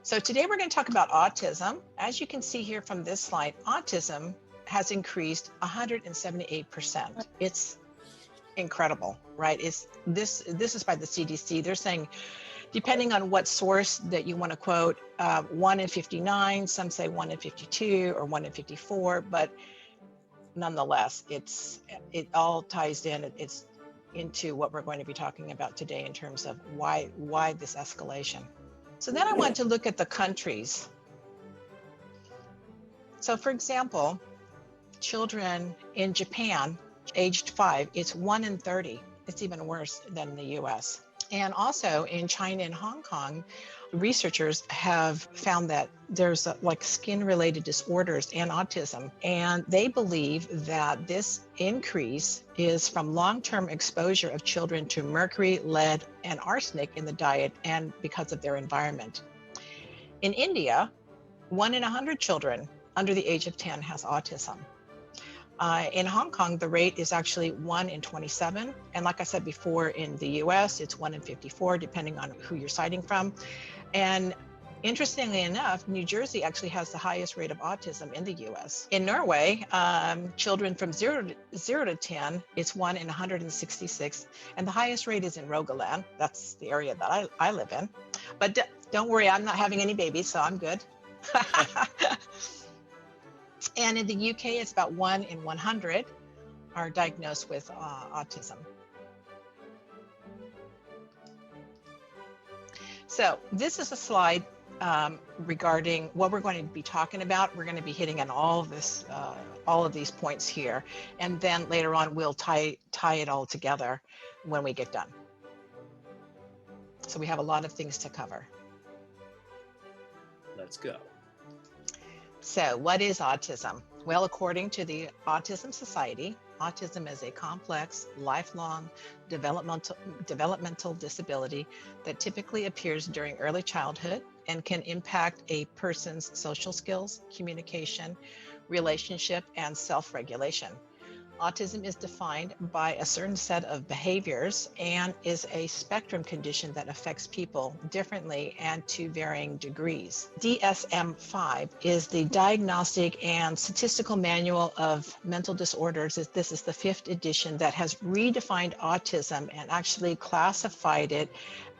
So today we're going to talk about autism. As you can see here from this slide, autism has increased 178%. It's incredible, right? This is by the CDC. They're saying, depending on what source that you want to quote, 1 in 59, some say 1 in 52 or 1 in 54, but nonetheless, it all ties in. It's into what we're going to be talking about today in terms of why this escalation. So then I want to look at the countries. So for example, children in Japan, aged 5, it's 1 in 30. It's even worse than the US. And also in China and Hong Kong, researchers have found that there's like skin-related disorders and autism. And they believe that this increase is from long-term exposure of children to mercury, lead, and arsenic in the diet and because of their environment. In India, 1 in 100 children under the age of 10 has autism. In Hong Kong, the rate is actually 1 in 27. And like I said before, in the US, it's 1 in 54, depending on who you're citing from. And interestingly enough, New Jersey actually has the highest rate of autism in the US. In Norway, children from 0 to 10, it's 1 in 166. And the highest rate is in Rogaland. That's the area that I live in. But don't worry, I'm not having any babies, so I'm good. And in the UK, it's about 1 in 100 are diagnosed with autism. So this is a slide regarding what we're going to be talking about. We're going to be hitting on all of these points here, and then later on we'll tie it all together when we get done. So we have a lot of things to cover. Let's go. So what is autism? Well, according to the Autism Society, autism is a complex, lifelong developmental disability that typically appears during early childhood and can impact a person's social skills, communication, relationship, and self-regulation. Autism is defined by a certain set of behaviors and is a spectrum condition that affects people differently and to varying degrees. DSM-5 is the Diagnostic and Statistical Manual of Mental Disorders. This is the 5th edition that has redefined autism and actually classified it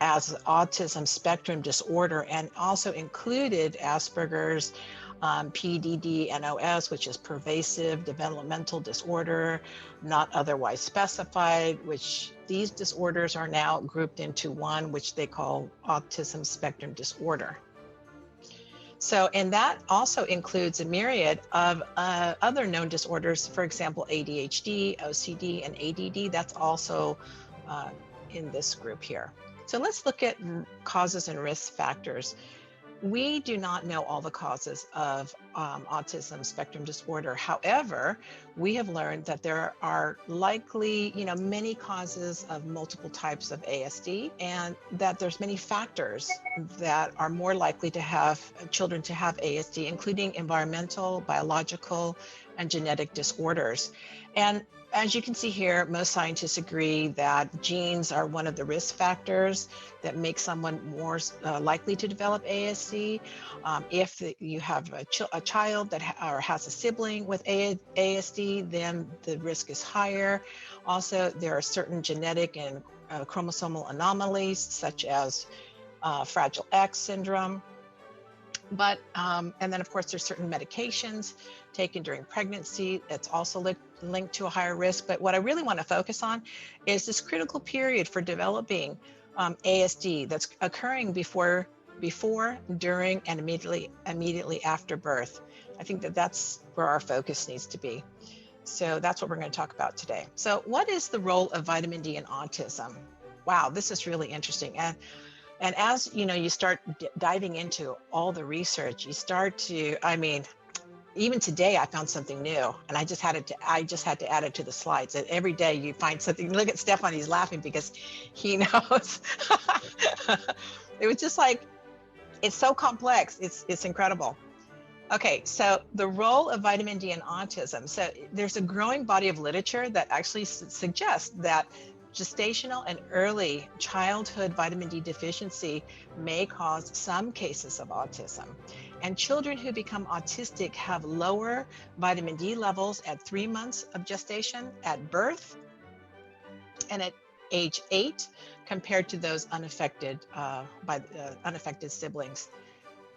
as autism spectrum disorder and also included Asperger's, PDD-NOS, which is pervasive developmental disorder, not otherwise specified, which these disorders are now grouped into one, which they call autism spectrum disorder. So, and that also includes a myriad of other known disorders, for example, ADHD, OCD, and ADD. That's also in this group here. So let's look at causes and risk factors. We do not know all the causes of autism spectrum disorder. However, we have learned that there are likely, many causes of multiple types of ASD, and that there's many factors that are more likely to have children to have ASD, including environmental, biological, and genetic disorders. And as you can see here, most scientists agree that genes are one of the risk factors that make someone more likely to develop ASD. If you have a child that has a sibling with ASD, then the risk is higher. Also, there are certain genetic and chromosomal anomalies, such as Fragile X syndrome. But, and then of course, there's certain medications taken during pregnancy that's also linked to a higher risk. But what I really want to focus on is this critical period for developing ASD that's occurring before, during, and immediately after birth. I think that's where our focus needs to be. So that's what we're going to talk about today. So what is the role of vitamin D in autism? Wow, this is really interesting. And as you start diving into all the research, you start to, even today I found something new, and I just had to add it to the slides. And every day you find something. Look at Stefan, he's laughing because he knows. It was just like, it's so complex. It's incredible. Okay, so the role of vitamin D in autism. So there's a growing body of literature that actually suggests that Gestational and early childhood vitamin D deficiency may cause some cases of autism. And children who become autistic have lower vitamin D levels at 3 months of gestation, at birth, and at age 8 compared to those unaffected by unaffected siblings.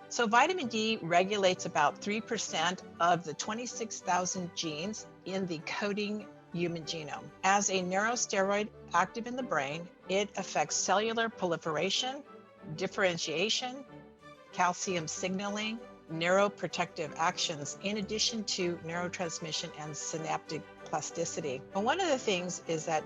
So vitamin D regulates about 3% of the 26,000 genes in the coding human genome. As a neurosteroid active in the brain, it affects cellular proliferation, differentiation, calcium signaling, neuroprotective actions, in addition to neurotransmission and synaptic plasticity. And one of the things is that,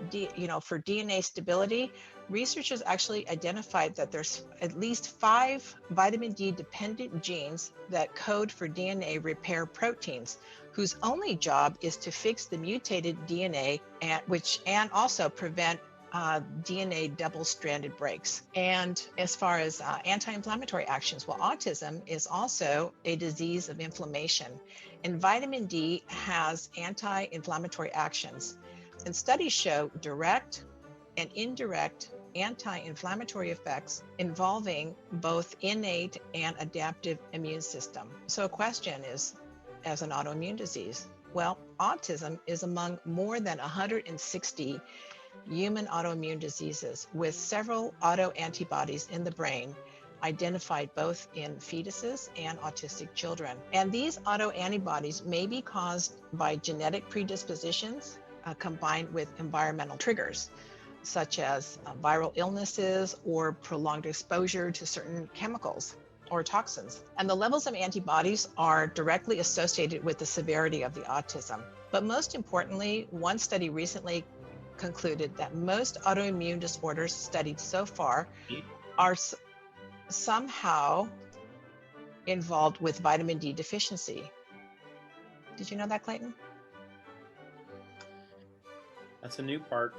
for DNA stability, researchers actually identified that there's at least 5 vitamin D dependent genes that code for DNA repair proteins, whose only job is to fix the mutated DNA and also prevent DNA double-stranded breaks. And as far as anti-inflammatory actions, well, autism is also a disease of inflammation, and vitamin D has anti-inflammatory actions. And studies show direct and indirect anti-inflammatory effects involving both innate and adaptive immune system. So a question is, as an autoimmune disease, well, autism is among more than 160 human autoimmune diseases, with several autoantibodies in the brain identified both in fetuses and autistic children. And these autoantibodies may be caused by genetic predispositions combined with environmental triggers, such as viral illnesses or prolonged exposure to certain chemicals or toxins. And the levels of antibodies are directly associated with the severity of the autism. But most importantly, one study recently concluded that most autoimmune disorders studied so far are somehow involved with vitamin D deficiency. Did you know that, Clayton? That's a new part.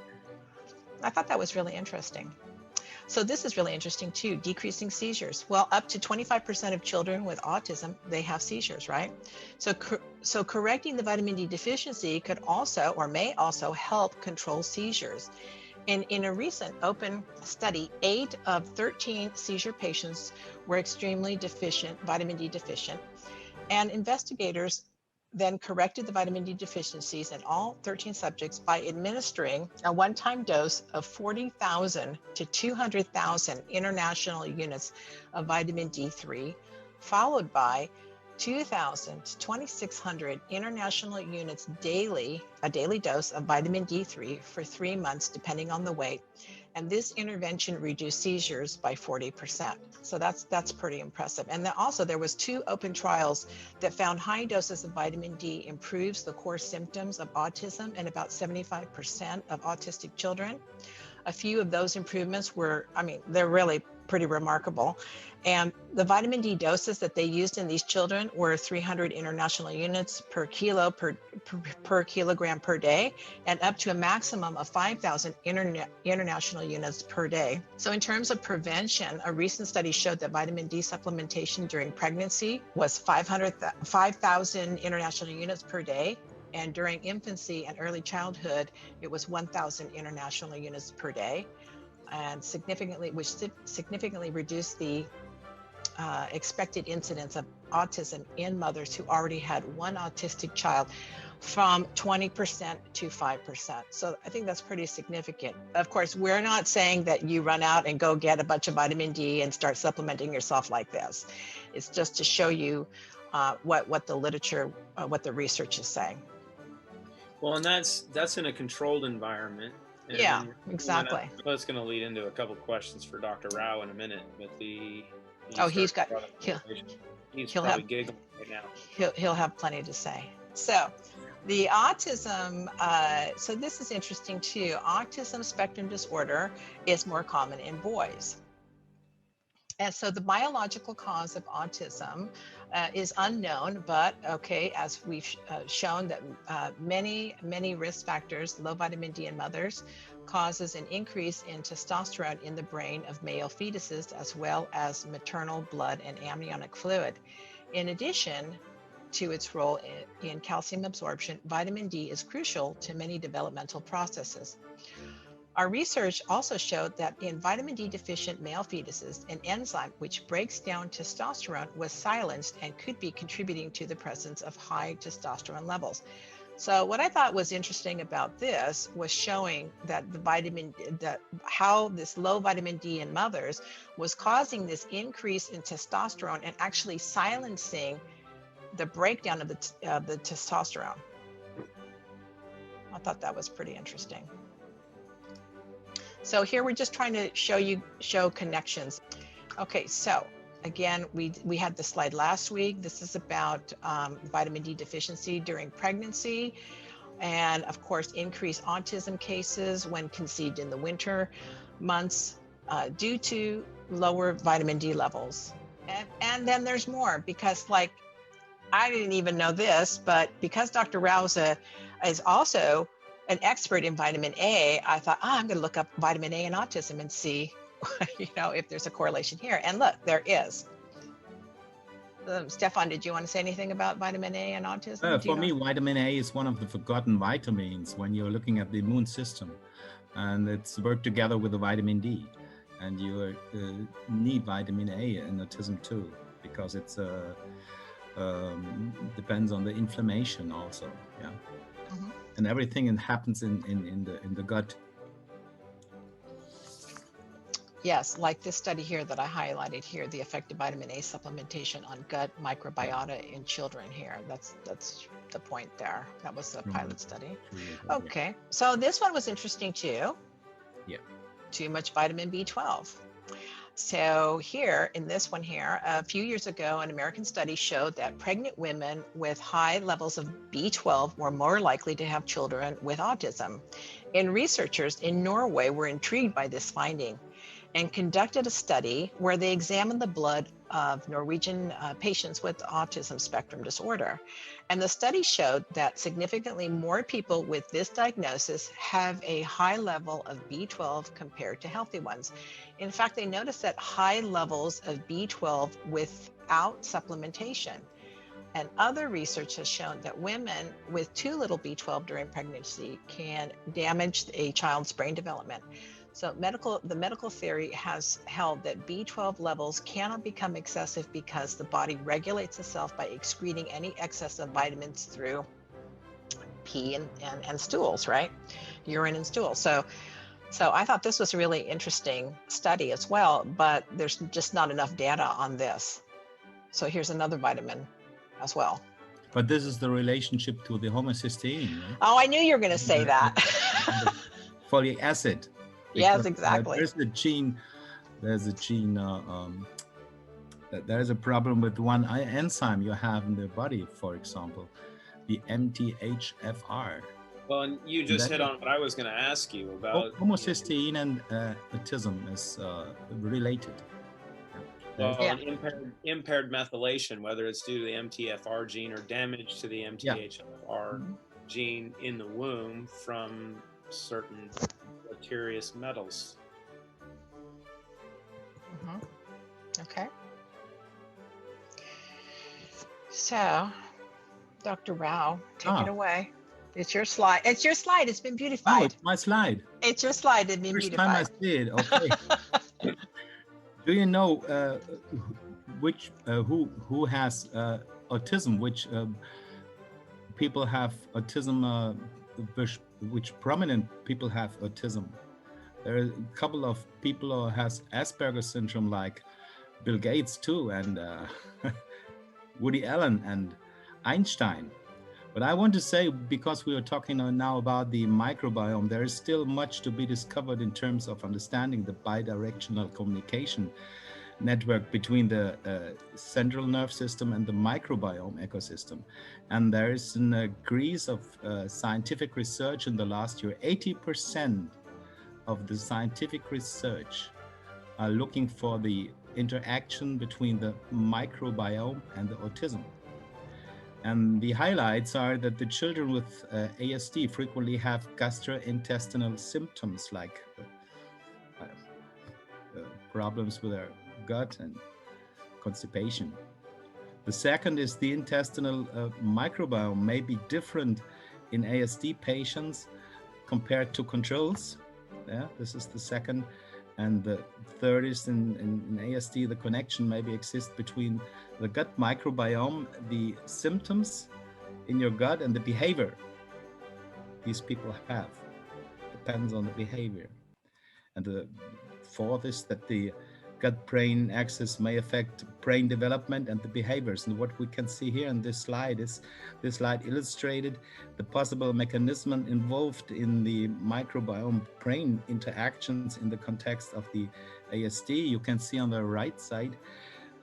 I thought that was really interesting. So this is really interesting too, decreasing seizures. Well, up to 25% of children with autism, they have seizures, right? So correcting the vitamin D deficiency could also, or may also, help control seizures. In a recent open study, 8 of 13 seizure patients were extremely deficient, vitamin D deficient, and investigators then corrected the vitamin D deficiencies in all 13 subjects by administering a one-time dose of 40,000 to 200,000 international units of vitamin D3, followed by 2,000 to 2,600 international units daily, a daily dose of vitamin D3 for 3 months, depending on the weight. And this intervention reduced seizures by 40%. So that's pretty impressive. And then also there was 2 open trials that found high doses of vitamin D improves the core symptoms of autism in about 75% of autistic children. A few of those improvements they're really pretty remarkable. And the vitamin D doses that they used in these children were 300 international units per kilogram per day, and up to a maximum of 5,000 international units per day. So in terms of prevention, a recent study showed that vitamin D supplementation during pregnancy was 5,000 international units per day. And during infancy and early childhood, it was 1,000 international units per day, and which significantly reduced the expected incidence of autism in mothers who already had one autistic child from 20% to 5%. So I think that's pretty significant. Of course, we're not saying that you run out and go get a bunch of vitamin D and start supplementing yourself like this. It's just to show you what the literature, what the research is saying. Well, and that's in a controlled environment. And yeah, exactly. That's going to lead into a couple questions for Dr. Rau in a minute. With he'll have giggling right now. He'll have plenty to say. So, the autism. So this is interesting too. Autism spectrum disorder is more common in boys. And so the biological cause of autism is unknown, but as we've shown that many risk factors, low vitamin D in mothers, causes an increase in testosterone in the brain of male fetuses, as well as maternal blood and amniotic fluid. In addition to its role in calcium absorption, vitamin D is crucial to many developmental processes. Our research also showed that in vitamin D deficient male fetuses, an enzyme which breaks down testosterone was silenced and could be contributing to the presence of high testosterone levels. So what I thought was interesting about this was showing that how this low vitamin D in mothers was causing this increase in testosterone and actually silencing the breakdown of the testosterone. I thought that was pretty interesting. So here we're just trying to show connections. Okay, so again, we had the slide last week. This is about vitamin D deficiency during pregnancy, and of course, increased autism cases when conceived in the winter months due to lower vitamin D levels. And then there's more, because like, I didn't even know this, but because Dr. Rau is also an expert in vitamin A, I thought, I'm going to look up vitamin A and autism and see, if there's a correlation here. And look, there is. Stefan, did you want to say anything about vitamin A and autism? For me, vitamin A is one of the forgotten vitamins when you're looking at the immune system, and it's worked together with the vitamin D. And you need vitamin A in autism too, because it's depends on the inflammation also. Yeah. Mm-hmm. And everything happens in the gut. Yes, like this study here that I highlighted here, the effect of vitamin A supplementation on gut microbiota in children here. That's the point there. That was the pilot study. Okay, so this one was interesting too. Yeah. Too much vitamin B12. So here, in this one here, a few years ago, an American study showed that pregnant women with high levels of B12 were more likely to have children with autism. And researchers in Norway were intrigued by this finding and conducted a study where they examined the blood of Norwegian patients with autism spectrum disorder. And the study showed that significantly more people with this diagnosis have a high level of B12 compared to healthy ones. In fact, they noticed that high levels of B12 without supplementation. And other research has shown that women with too little B12 during pregnancy can damage a child's brain development. So the medical theory has held that B12 levels cannot become excessive because the body regulates itself by excreting any excess of vitamins through pee and stools, right? Urine and stool. So I thought this was a really interesting study as well, but there's just not enough data on this. So here's another vitamin as well. But this is the relationship to the homocysteine, right? Oh, I knew you were going to say that. Folic acid. Because, yes, exactly. There's a problem with one enzyme you have in the body, for example, the MTHFR. Well, and you just hit on what I was going to ask you about. Homocysteine and autism is related. Well, impaired methylation, whether it's due to the MTHFR gene or damage to the MTHFR gene in the womb from certain deleterious metals. Okay. So, Dr. Rau, take it away. It's your slide. It's your slide. It's been beautified. Oh, it's my slide. It's your slide. It's been beautified. First time I see it. Okay. Do you know who has autism? Which people have autism? Which prominent people have autism? There are a couple of people who has Asperger's syndrome, like Bill Gates too, and Woody Allen and Einstein. But I want to say, because we are talking now about the microbiome, there is still much to be discovered in terms of understanding the bidirectional communication network between the central nerve system and the microbiome ecosystem. And there is an increase of scientific research in the last year. 80% of the scientific research are looking for the interaction between the microbiome and the autism. And the highlights are that the children with ASD frequently have gastrointestinal symptoms like problems with their gut and constipation. The second is the intestinal microbiome may be different in ASD patients compared to controls. Yeah, this is the second. And the third is in ASD, the connection maybe exists between the gut microbiome, the symptoms in your gut, and the behavior these people have. Depends on the behavior. And the fourth is that the gut-brain axis may affect brain development and the behaviors. And what we can see here in this slide is, this slide illustrated the possible mechanism involved in the microbiome brain interactions in the context of the ASD. You can see on the right side,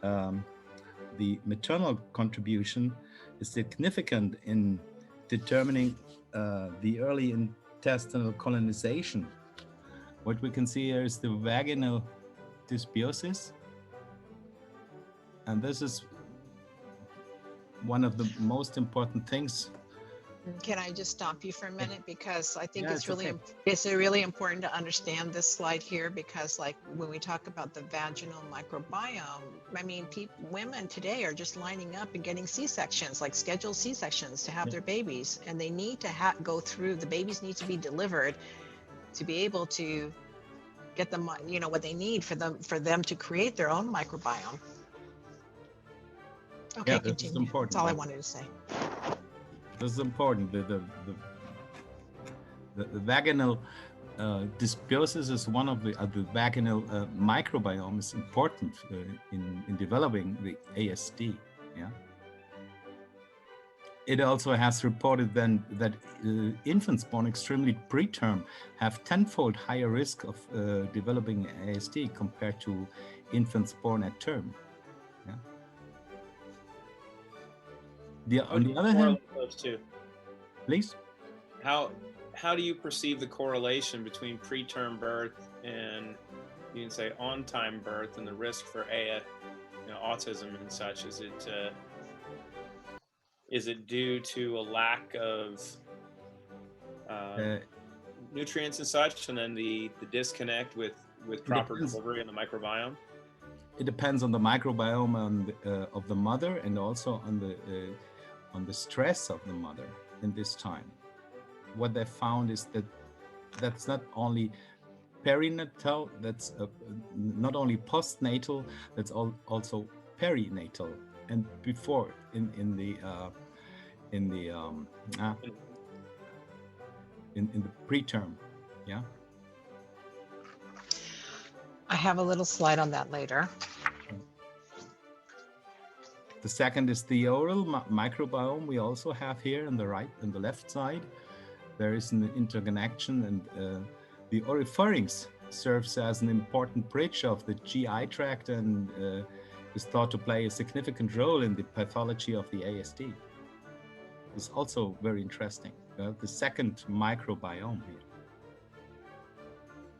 the maternal contribution is significant in determining the early intestinal colonization. What we can see here is the vaginal dysbiosis, and this is one of the most important things. Can I just stop you for a minute, because I think Yeah, it's really okay. it's really important to understand this slide here, because like when we talk about the vaginal microbiome, I mean, women today are just lining up and getting C-sections, like scheduled C-sections to have their babies, and they need to go through, the babies need to be delivered to be able to get them, you know, what they need for them to create their own microbiome. Okay, Yeah, this is continue. important. That's all I wanted to say. This is important. The vaginal dysbiosis is one of the vaginal microbiome is important in developing the ASD. Yeah. It also has reported then that infants born extremely preterm have tenfold higher risk of developing ASD compared to infants born at term. Yeah. On the other hand, those two. Please. How do you perceive the correlation between preterm birth and, you can say, on-time birth and the risk for autism and such? Is it due to a lack of nutrients and such, and then the disconnect with proper delivery in the microbiome? It depends on the microbiome of the mother, and also on the stress of the mother in this time. What they found is that that's not only perinatal, that's not only postnatal, that's also perinatal, and before in the preterm. Yeah. I have a little slide on that later. The second is the oral microbiome. We also have here on the right and the left side, there is an interconnection, and the oropharynx serves as an important bridge of the GI tract, and is thought to play a significant role in the pathology of the ASD. It's also very interesting. The second microbiome here.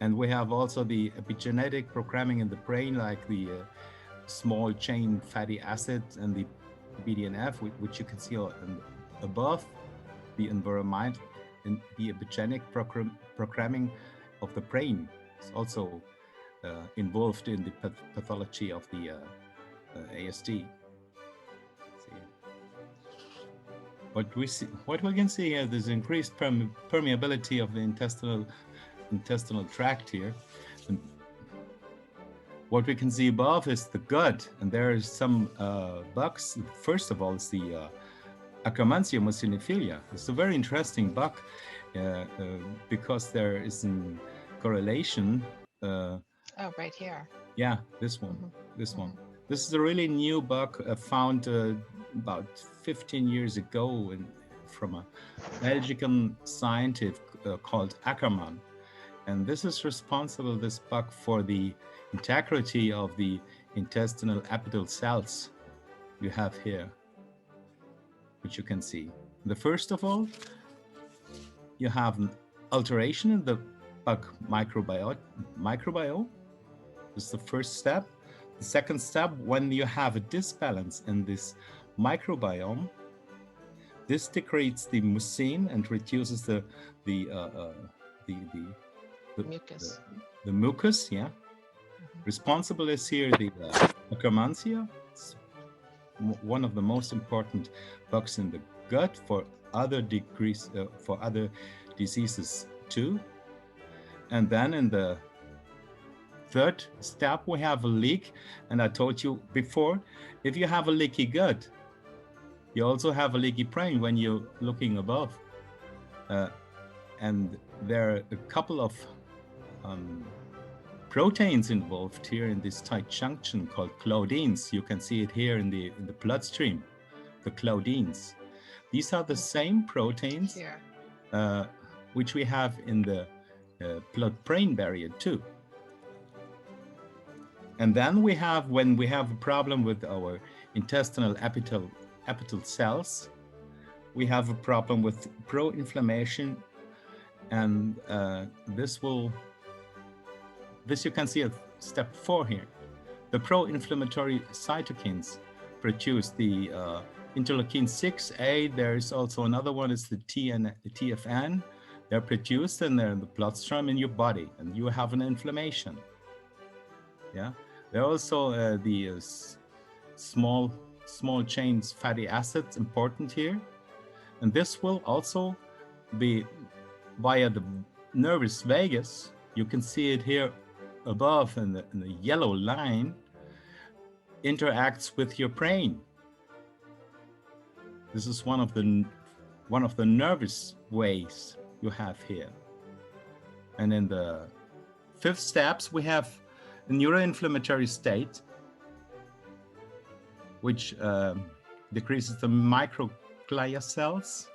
And we have also the epigenetic programming in the brain, like the small chain fatty acids and the BDNF, which you can see above the environment, and the epigenetic programming of the brain is also involved in the pathology of the ASD. What we can see here, there's increased permeability of the intestinal tract here. And what we can see above is the gut, and there is some bugs. First of all, it's the Akkermansia mucinophilia. It's a very interesting bug because there is a correlation. Right here. Yeah, this one. This one. This is a really new bug found about 15 years ago from a Belgian scientist called Ackerman. And this is responsible, this bug, for the integrity of the intestinal epithelial cells you have here, which you can see. The first of all, you have an alteration in the bug microbiome. This is the first step. The second step, when you have a disbalance in this microbiome, this degrades the mucin and reduces the Mucus. The mucus, yeah. Responsible is here the Akkermansia. It's one of the most important bugs in the gut for other diseases too. And then in the third step, we have a leak. And I told you before, if you have a leaky gut, you also have a leaky brain when you're looking above. And there are a couple of proteins involved here in this tight junction called claudins. You can see it here in the bloodstream, the claudins. These are the same proteins which we have in the blood-brain barrier too. And then we have, when we have a problem with our intestinal epithelial cells, we have a problem with pro-inflammation, and this you can see at step 4 here. The pro-inflammatory cytokines produce the interleukin 6A. There is also another one, is the TFN. They're produced and they're in the bloodstream in your body, and you have an inflammation. Yeah, there are also the small chains fatty acids important here, and this will also be via the nervus vagus. You can see it here above in the yellow line, interacts with your brain. This is one of the nervous ways you have here. And in the 5th steps, we have a neuroinflammatory state, which decreases the microglia cells.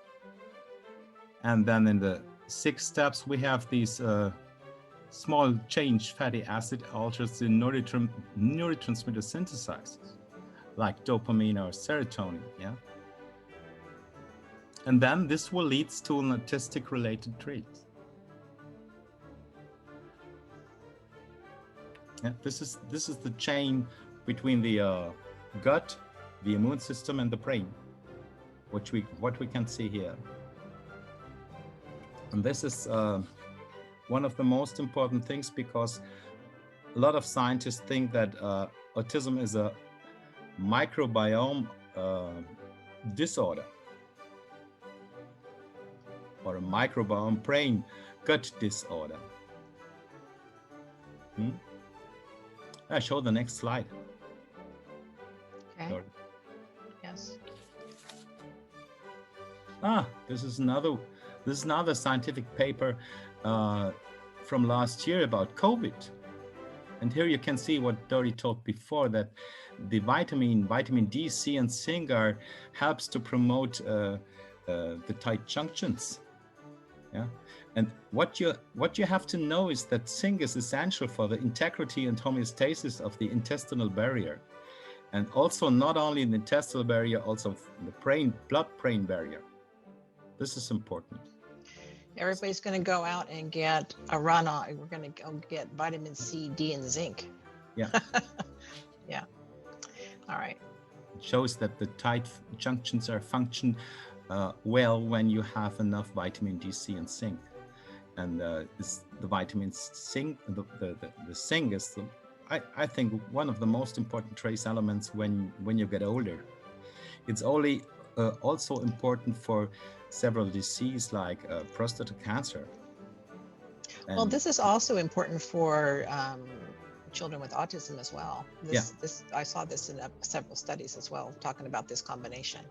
And then in the 6 steps, we have these small change fatty acid alters the neurotransmitter synthesizers, like dopamine or serotonin. Yeah. And then this will lead to an autistic-related trait. Yeah, this is the chain between the gut, the immune system, and the brain, what we can see here. And this is one of the most important things, because a lot of scientists think that autism is a microbiome disorder, or a microbiome brain gut disorder. I show the next slide. Okay. Dori. Yes. This is another scientific paper from last year about COVID. And here you can see what Dori talked before, that the vitamin D, C, and zinc helps to promote the tight junctions. Yeah, and what you have to know is that zinc is essential for the integrity and homeostasis of the intestinal barrier, and also not only in the intestinal barrier, also the blood-brain barrier. This is important. Everybody's going to go out and get a run on. We're going to go get vitamin C, D, and zinc. Yeah. Yeah. All right. It shows that the tight junctions are function well when you have enough vitamin D, C, and zinc. And the vitamin zinc, the zinc is, I think, one of the most important trace elements when you get older. It's only also important for several diseases like prostate cancer. And well, this is also important for children with autism as well. I saw this in several studies as well, talking about this combination.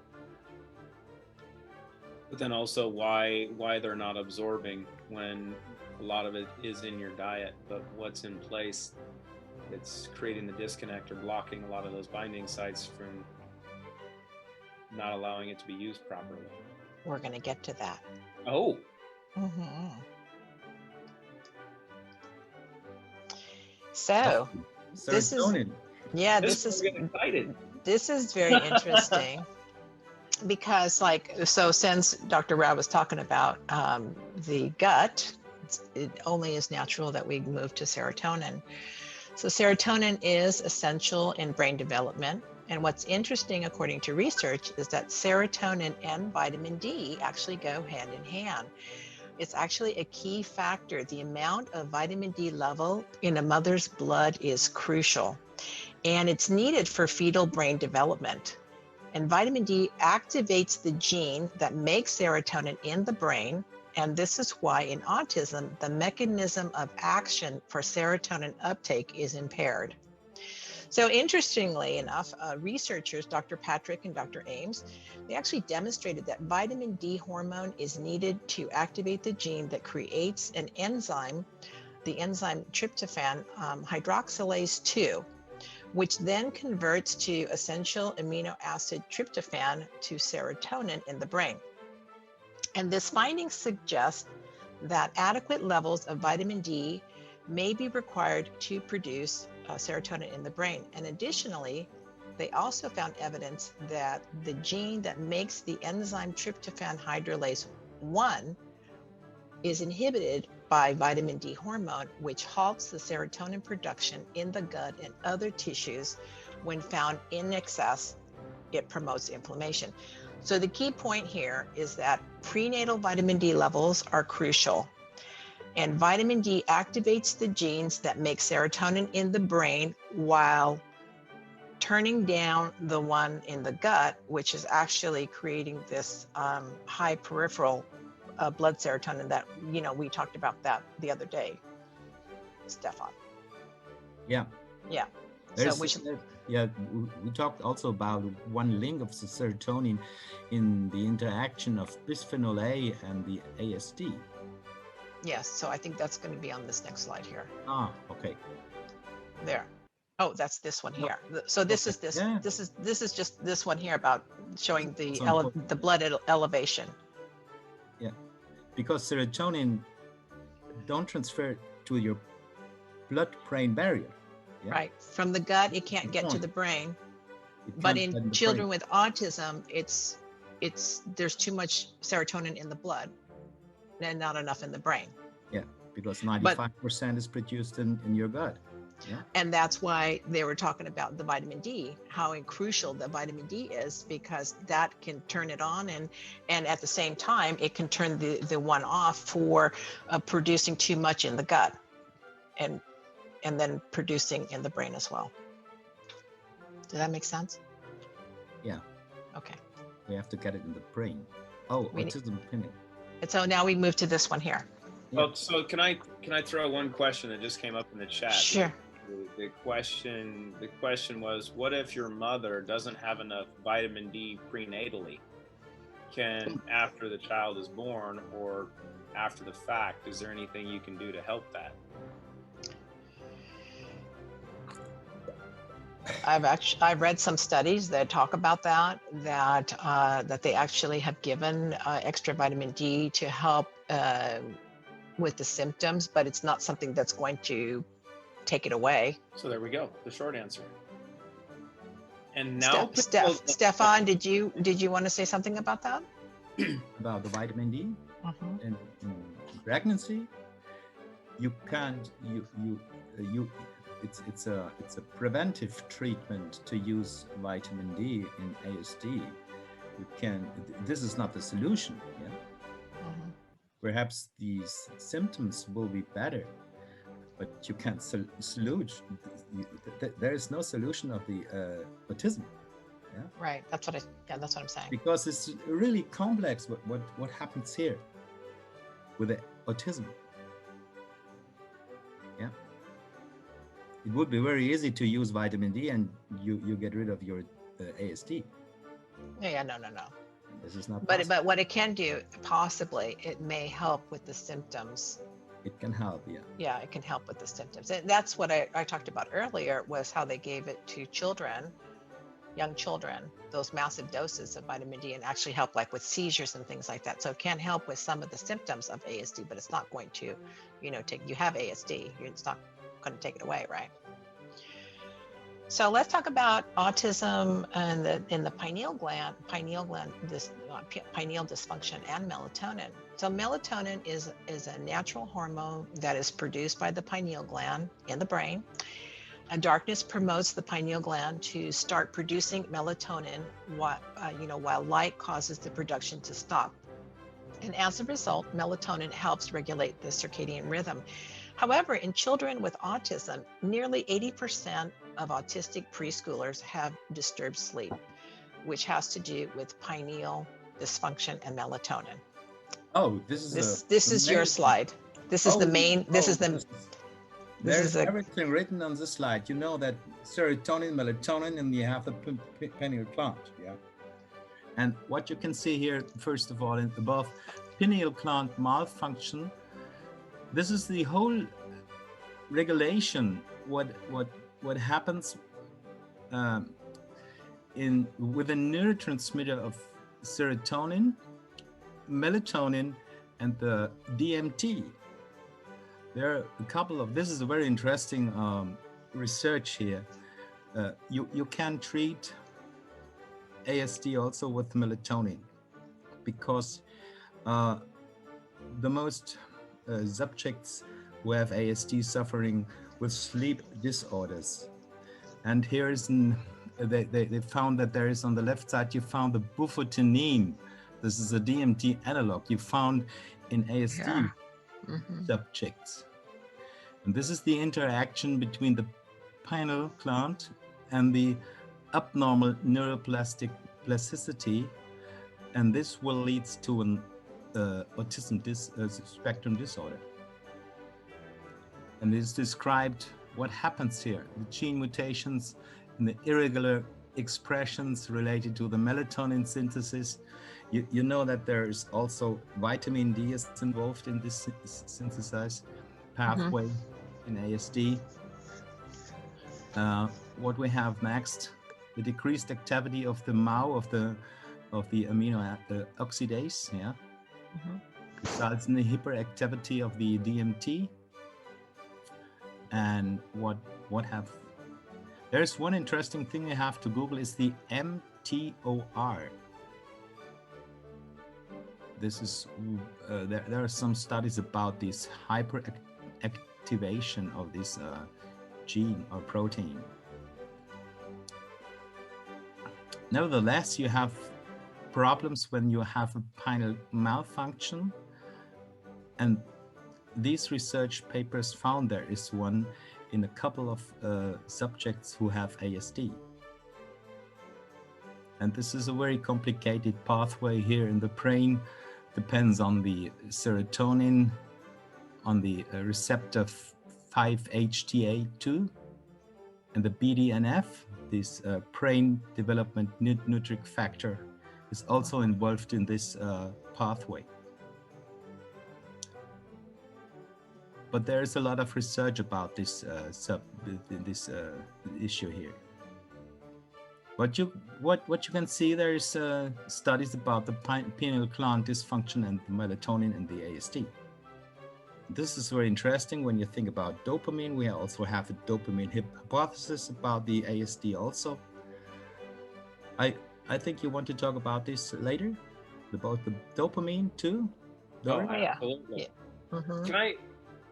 But then also why they're not absorbing when a lot of it is in your diet, but what's in place, it's creating the disconnect or blocking a lot of those binding sites from not allowing it to be used properly. We're going to get to that. Oh. Mm-hmm. So this is excited. This is very interesting. Because since Dr. Rau was talking about the gut, it only is natural that we move to serotonin. So serotonin is essential in brain development. And what's interesting, according to research, is that serotonin and vitamin D actually go hand in hand. It's actually a key factor. The amount of vitamin D level in a mother's blood is crucial, and it's needed for fetal brain development. And vitamin D activates the gene that makes serotonin in the brain, And this is why in autism, the mechanism of action for serotonin uptake is impaired. So interestingly enough, researchers, Dr. Patrick and Dr. Ames, they actually demonstrated that vitamin D hormone is needed to activate the gene that creates an enzyme, the enzyme tryptophan hydroxylase 2, which then converts to essential amino acid tryptophan to serotonin in the brain. And this finding suggests that adequate levels of vitamin D may be required to produce serotonin in the brain. And additionally, they also found evidence that the gene that makes the enzyme tryptophan hydrolase 1 is inhibited by vitamin D hormone, which halts the serotonin production in the gut and other tissues. When found in excess, it promotes inflammation. So the key point here is that prenatal vitamin D levels are crucial. And vitamin D activates the genes that make serotonin in the brain while turning down the one in the gut, which is actually creating this high peripheral blood serotonin that, we talked about that the other day, Stefan. Yeah. Yeah. We talked also about one link of the serotonin in the interaction of bisphenol A and the ASD. Yes, so I think that's going to be on this next slide here. Ah, okay. There. Oh, that's this one here. So this is this. Yeah. This is just this one here about showing the blood elevation. Yeah, because serotonin don't transfer to your blood-brain barrier. Yeah? Right. From the gut, it can't get to the brain. But in children with autism, there's too much serotonin in the blood and not enough in the brain. Yeah, because 95% is produced in your gut. Yeah. And that's why they were talking about the vitamin D, how crucial the vitamin D is, because that can turn it on, and at the same time, it can turn the one off for producing too much in the gut and then producing in the brain as well. Does that make sense? Yeah. Okay. We have to get it in the brain. Oh, autism pinning. And so now we move to this one here. Yeah. Oh, so can I throw one question that just came up in the chat? Sure. The question was, what if your mother doesn't have enough vitamin D prenatally? Can, after the child is born or after the fact, is there anything you can do to help that? I've read some studies that talk about that they actually have given extra vitamin D to help with the symptoms, but it's not something that's going to take it away. So there we go, the short answer. And now, Stefan, did you want to say something about that? About the vitamin D in pregnancy? You can't. It's a preventive treatment to use vitamin D in ASD. You can. This is not the solution. Yeah. Perhaps these symptoms will be better, but you can't salute. There is no solution of the autism. Yeah. Right. That's what I'm saying. Because it's really complex. What happens here with the autism? Yeah. It would be very easy to use vitamin D and you get rid of your ASD. Yeah. No. This is not. But what it can do, possibly, it may help with the symptoms. It can help, yeah. Yeah, it can help with the symptoms. And that's what I talked about earlier, was how they gave it to children, young children, those massive doses of vitamin D, and actually help like with seizures and things like that. So it can help with some of the symptoms of ASD, but it's not going to, you have ASD, it's not going to take it away, right? So let's talk about autism in the pineal gland, pineal dysfunction, and melatonin. So melatonin is a natural hormone that is produced by the pineal gland in the brain. Darkness promotes the pineal gland to start producing melatonin, while light causes the production to stop. And as a result, melatonin helps regulate the circadian rhythm. However, in children with autism, nearly 80% of autistic preschoolers have disturbed sleep, which has to do with pineal dysfunction and melatonin. Oh, this is This is your slide. This is the main. This is the. There's everything written on this slide. You know that serotonin, melatonin, and you have the pineal gland. Yeah. And what you can see here, first of all, above pineal gland malfunction, this is the whole regulation. What happens with the neurotransmitter of serotonin, melatonin, and the DMT. There are a couple of, this is a very interesting research here. You can treat ASD also with melatonin because the most subjects who have ASD suffering with sleep disorders. And here is, they found that there is on the left side, you found the bufotenine. This is a DMT analog you found in ASD subjects. And this is the interaction between the pineal gland and the abnormal neuroplastic plasticity, and this will lead to an autism spectrum disorder. And it's described what happens here, the gene mutations and the irregular expressions related to the melatonin synthesis. You know that there is also vitamin D is involved in this synthesized pathway in ASD. What we have next, the decreased activity of the MAO of the amino oxidase, results in the hyperactivity of the DMT. And there's one interesting thing you have to Google is the mTOR. This is there are some studies about this hyperactivation of this gene or protein. Nevertheless, you have problems when you have a pineal malfunction, and these research papers found there is one in a couple of subjects who have ASD. And this is a very complicated pathway here in the brain, depends on the serotonin, on the receptor 5-HTA2, and the BDNF, this brain development nutric factor, is also involved in this pathway. But there is a lot of research about this issue here. What you can see, there is studies about the pineal gland dysfunction and the melatonin and the ASD. This is very interesting when you think about dopamine. We also have a dopamine hypothesis about the ASD also. I think you want to talk about this later, about the dopamine too, Dori? Oh, absolutely. Yeah.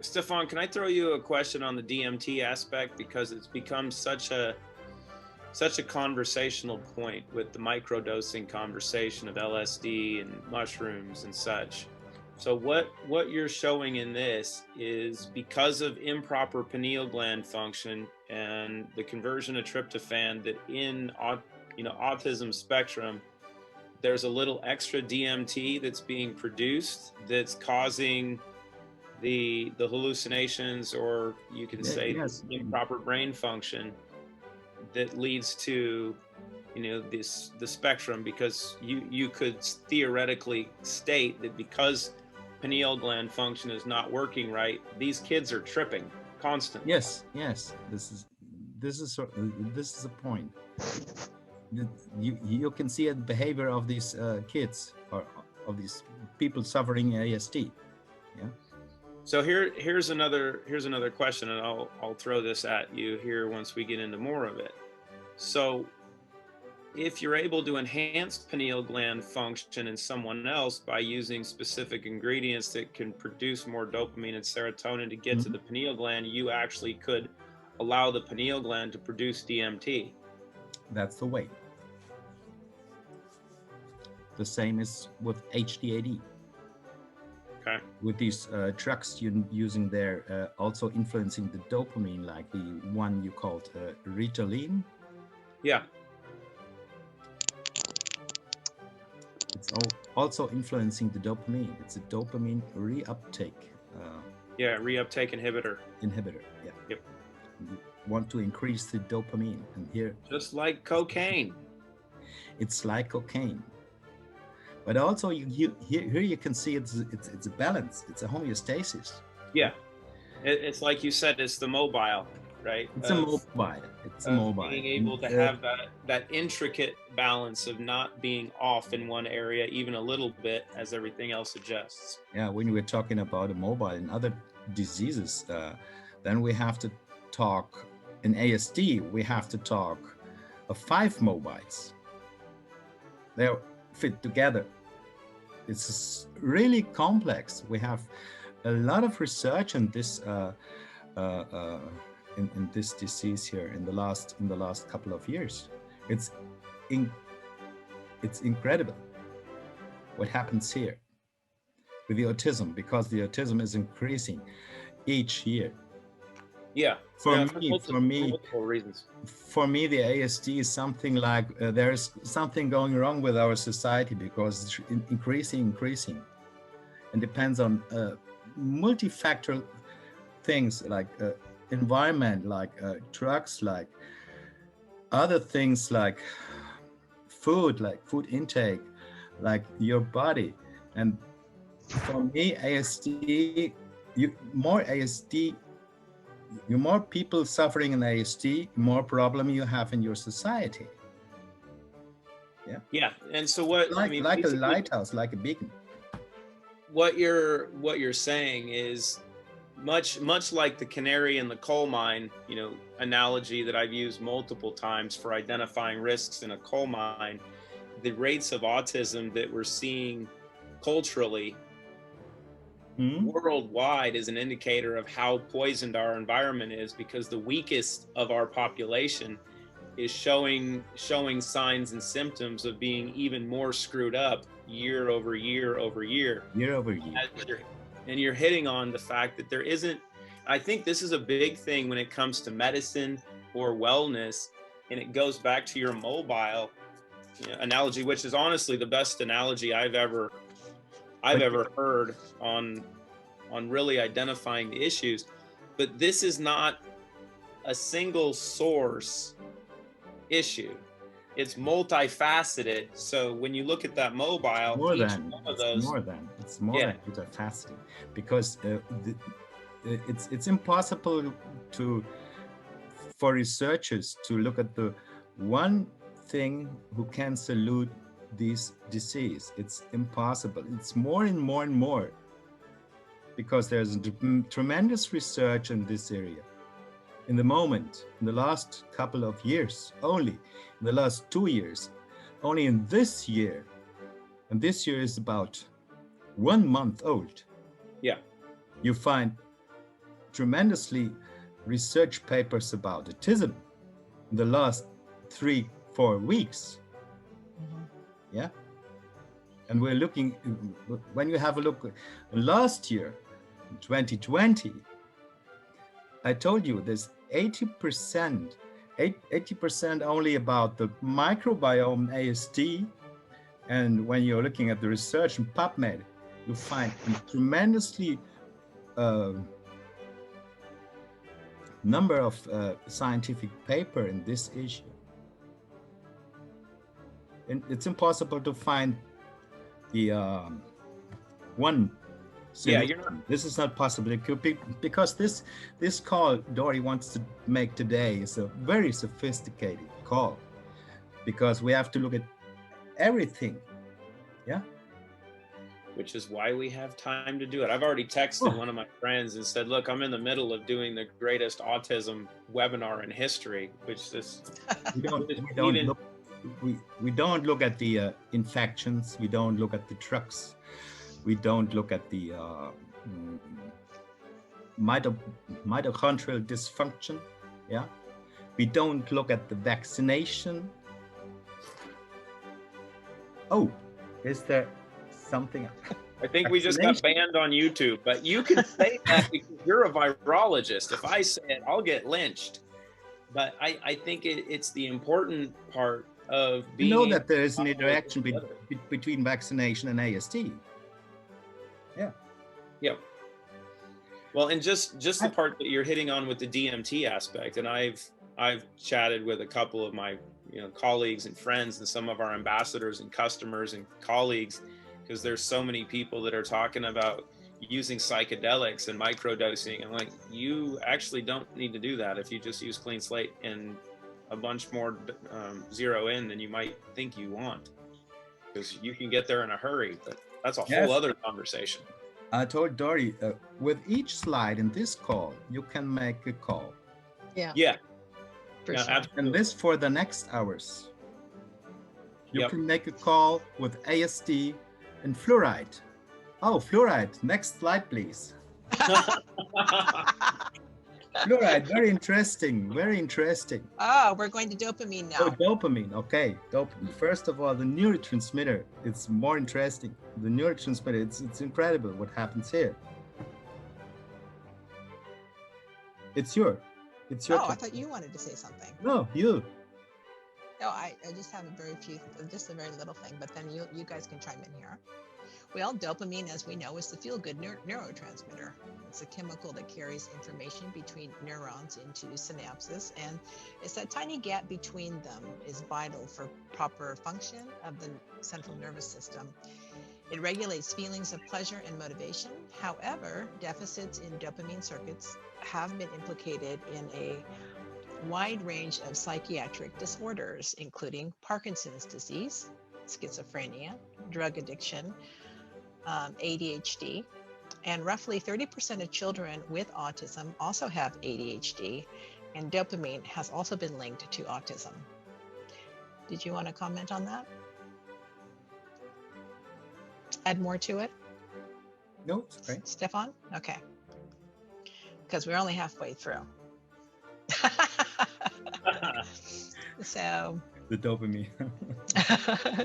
Stefan, can I throw you a question on the DMT aspect, because it's become such a conversational point with the microdosing conversation of LSD and mushrooms and such. So what you're showing in this is because of improper pineal gland function and the conversion of tryptophan, that in autism spectrum, there's a little extra DMT that's being produced that's causing the hallucinations, or you can say improper brain function, that leads to the spectrum, because you could theoretically state that because pineal gland function is not working right, these kids are tripping constantly. Yes, this is a point. You can see the behavior of these kids, or of these people suffering ASD. Yeah. So here's another question, and I'll throw this at you here once we get into more of it. So if you're able to enhance pineal gland function in someone else by using specific ingredients that can produce more dopamine and serotonin to get to the pineal gland, you actually could allow the pineal gland to produce DMT. That's the way. The same is with HDAD. Okay. With these drugs you're using there, also influencing the dopamine, like the one you called Ritalin. Yeah. It's also influencing the dopamine. It's a dopamine reuptake. Reuptake inhibitor. Yeah. Yep. You want to increase the dopamine, and here, just like cocaine. It's like cocaine. But also, here you can see it's a balance. It's a homeostasis. Yeah, it's like you said. It's the mobile, right? It's a mobile. It's a mobile. Being able to have that intricate balance of not being off in one area even a little bit as everything else adjusts. Yeah, when we're talking about a mobile and other diseases, then we have to talk in ASD. We have to talk of 5 mobiles. They're fit together. It's really complex. We have a lot of research in this in this disease here in the last couple of years. It's incredible what happens here with the autism, because the autism is increasing each year. Yeah. For multiple reasons. For me, the ASD is something like there's something going wrong with our society, because it's increasing, and depends on multifactorial things like environment, like drugs, like other things, like food intake, like your body. And for me, ASD, you more people suffering in ASD, more problem you have in your society. Yeah. And so what, like a lighthouse, like a beacon. What you're saying is much like the canary in the coal mine, analogy that I've used multiple times for identifying risks in a coal mine. The rates of autism that we're seeing culturally worldwide is an indicator of how poisoned our environment is, because the weakest of our population is showing signs and symptoms of being even more screwed up year over year. And you're hitting on the fact that there isn't, I think this is a big thing when it comes to medicine or wellness, and it goes back to your mobile analogy, which is honestly the best analogy I've ever heard on really identifying the issues. But this is not a single source issue. It's multifaceted. So when you look at that mobile, it's more than multifaceted, because it's impossible for researchers to look at the one thing who can salute this disease. It's impossible. It's more and more, because there's tremendous research in this area. In the last couple of years, only in the last 2 years, only in this year, and this year is about 1 month old. Yeah. You find tremendously research papers about autism in the last 3-4 weeks. Yeah. And we're looking, when you have a look last year, 2020, I told you there's 80% only about the microbiome ASD. And when you're looking at the research in PubMed, you find a tremendously number of scientific paper in this issue. And it's impossible to find the one solution. Yeah, this is not possible. It could be, because this call Dori wants to make today is a very sophisticated call, because we have to look at everything. Yeah. Which is why we have time to do it. I've already texted one of my friends and said, look, I'm in the middle of doing the greatest autism webinar in history, which is we don't look at the infections. We don't look at the drugs. We don't look at the mitochondrial dysfunction. Yeah. We don't look at the vaccination. Oh, is there something? I think we just got banned on YouTube, but you can say that because you're a virologist. If I say it, I'll get lynched. But I think it's the important part of You being know able that there is to an operate interaction together. between vaccination and ASD. Yeah. Yep. Well, and just the part that you're hitting on with the DMT aspect, and I've chatted with a couple of my colleagues and friends and some of our ambassadors and customers and colleagues, because there's so many people that are talking about using psychedelics and microdosing, and like, you actually don't need to do that if you just use clean slate and a bunch more zero in than you might think you want, because you can get there in a hurry, but that's a whole other conversation. I told Dori, with each slide in this call, you can make a call. Yeah. For sure. Absolutely. And this for the next hours. You can make a call with ASD and fluoride. Oh, fluoride. Next slide, please. Fluoride, very interesting, very interesting. Oh, we're going to dopamine now. Oh, dopamine, okay. Dopamine. First of all, the neurotransmitter, it's more interesting. The neurotransmitter, it's incredible what happens here. It's your Oh, I thought you wanted to say something. No, you. No, I just have just a very little thing, but then you guys can chime in here. Well, dopamine, as we know, is the feel-good neurotransmitter. It's a chemical that carries information between neurons into synapses, and it's that tiny gap between them is vital for proper function of the central nervous system. It regulates feelings of pleasure and motivation. However, deficits in dopamine circuits have been implicated in a wide range of psychiatric disorders, including Parkinson's disease, schizophrenia, drug addiction, ADHD, and roughly 30% of children with autism also have ADHD, and dopamine has also been linked to autism. Did you want to comment on that? Add more to it? No, it's great. Stefan? Okay. Because we're only halfway through. So the dopamine.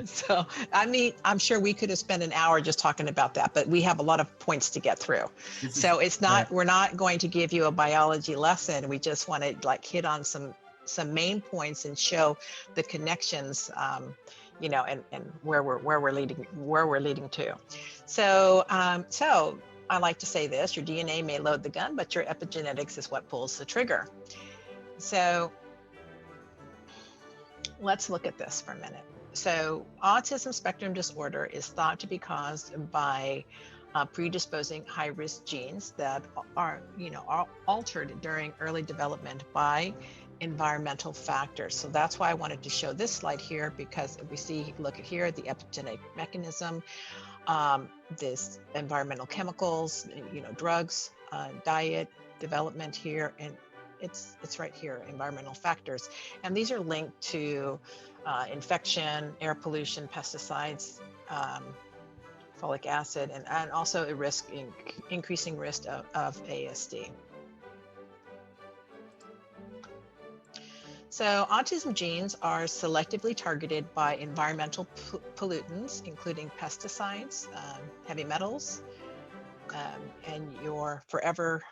So, I mean, I'm sure we could have spent an hour just talking about that, but we have a lot of points to get through. So it's not, we're not going to give you a biology lesson. We just want to like hit on some main points and show the connections, you know, and where we're leading to. So, so I like to say this: your DNA may load the gun, but your epigenetics is what pulls the trigger. So let's look at this for a minute. So autism spectrum disorder is thought to be caused by predisposing high-risk genes that are altered during early development by environmental factors. So that's why I wanted to show this slide here, because if we see, look at here, the epigenetic mechanism, this environmental chemicals, drugs, diet, development here, and it's right here, environmental factors. And these are linked to infection, air pollution, pesticides, folic acid, and also a increasing risk of ASD. So autism genes are selectively targeted by environmental pollutants, including pesticides, heavy metals, and your forever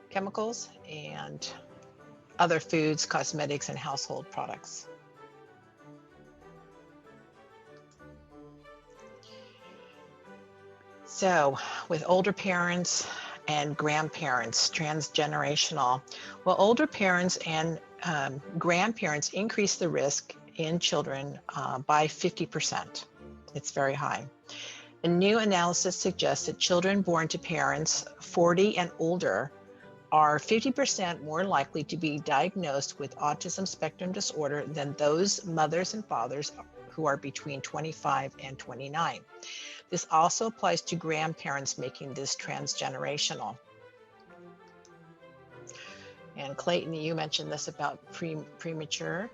chemicals, and other foods, cosmetics, and household products. So with older parents and grandparents, transgenerational, well, older parents and grandparents increase the risk in children by 50%. It's very high. A new analysis suggests that children born to parents 40 and older are 50% more likely to be diagnosed with autism spectrum disorder than those mothers and fathers who are between 25 and 29. This also applies to grandparents, making this transgenerational. And Clayton, you mentioned this about premature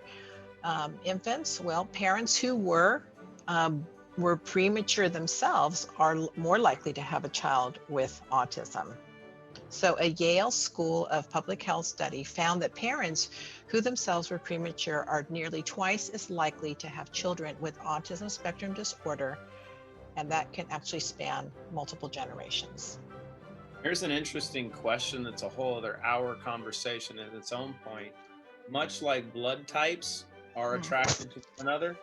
infants. Well, parents who were premature themselves are more likely to have a child with autism. So a Yale School of Public Health study found that parents who themselves were premature are nearly twice as likely to have children with autism spectrum disorder, and that can actually span multiple generations. Here's an interesting question that's a whole other hour conversation at its own point. Much like blood types, are attracted to one another?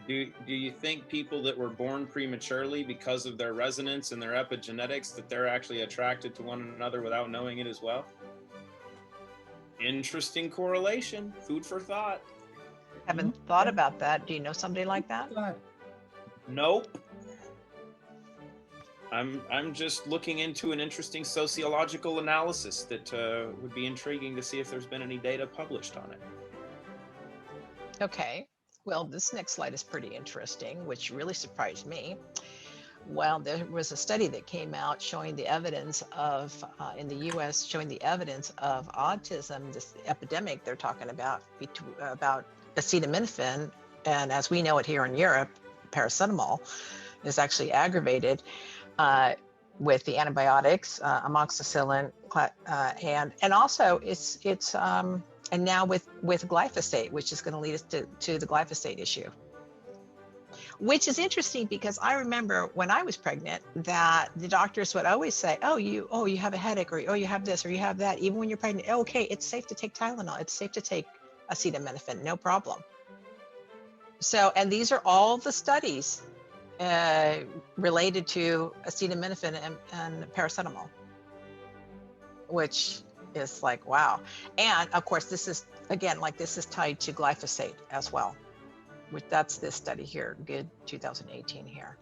Do you think people that were born prematurely, because of their resonance and their epigenetics, that they're actually attracted to one another without knowing it as well? Interesting correlation. Food for thought. Haven't thought about that. Do you know somebody like that? Nope. I'm just looking into an interesting sociological analysis that would be intriguing to see if there's been any data published on it. Okay. Well, this next slide is pretty interesting, which really surprised me. Well, there was a study that came out showing the evidence of, in the US, showing the evidence of autism, this epidemic they're talking about acetaminophen, and as we know it here in Europe, paracetamol, is actually aggravated with the antibiotics, amoxicillin, and also it's and now with glyphosate, which is going to lead us to the glyphosate issue. Which is interesting because I remember when I was pregnant that the doctors would always say, oh, you have a headache, or oh, you have this, or you have that. Even when you're pregnant, okay, it's safe to take Tylenol. It's safe to take acetaminophen, no problem. So, and these are all the studies related to acetaminophen and paracetamol, which is like, wow. And of course, this is, again, like this is tied to glyphosate as well. Which that's this study here, good 2018 here.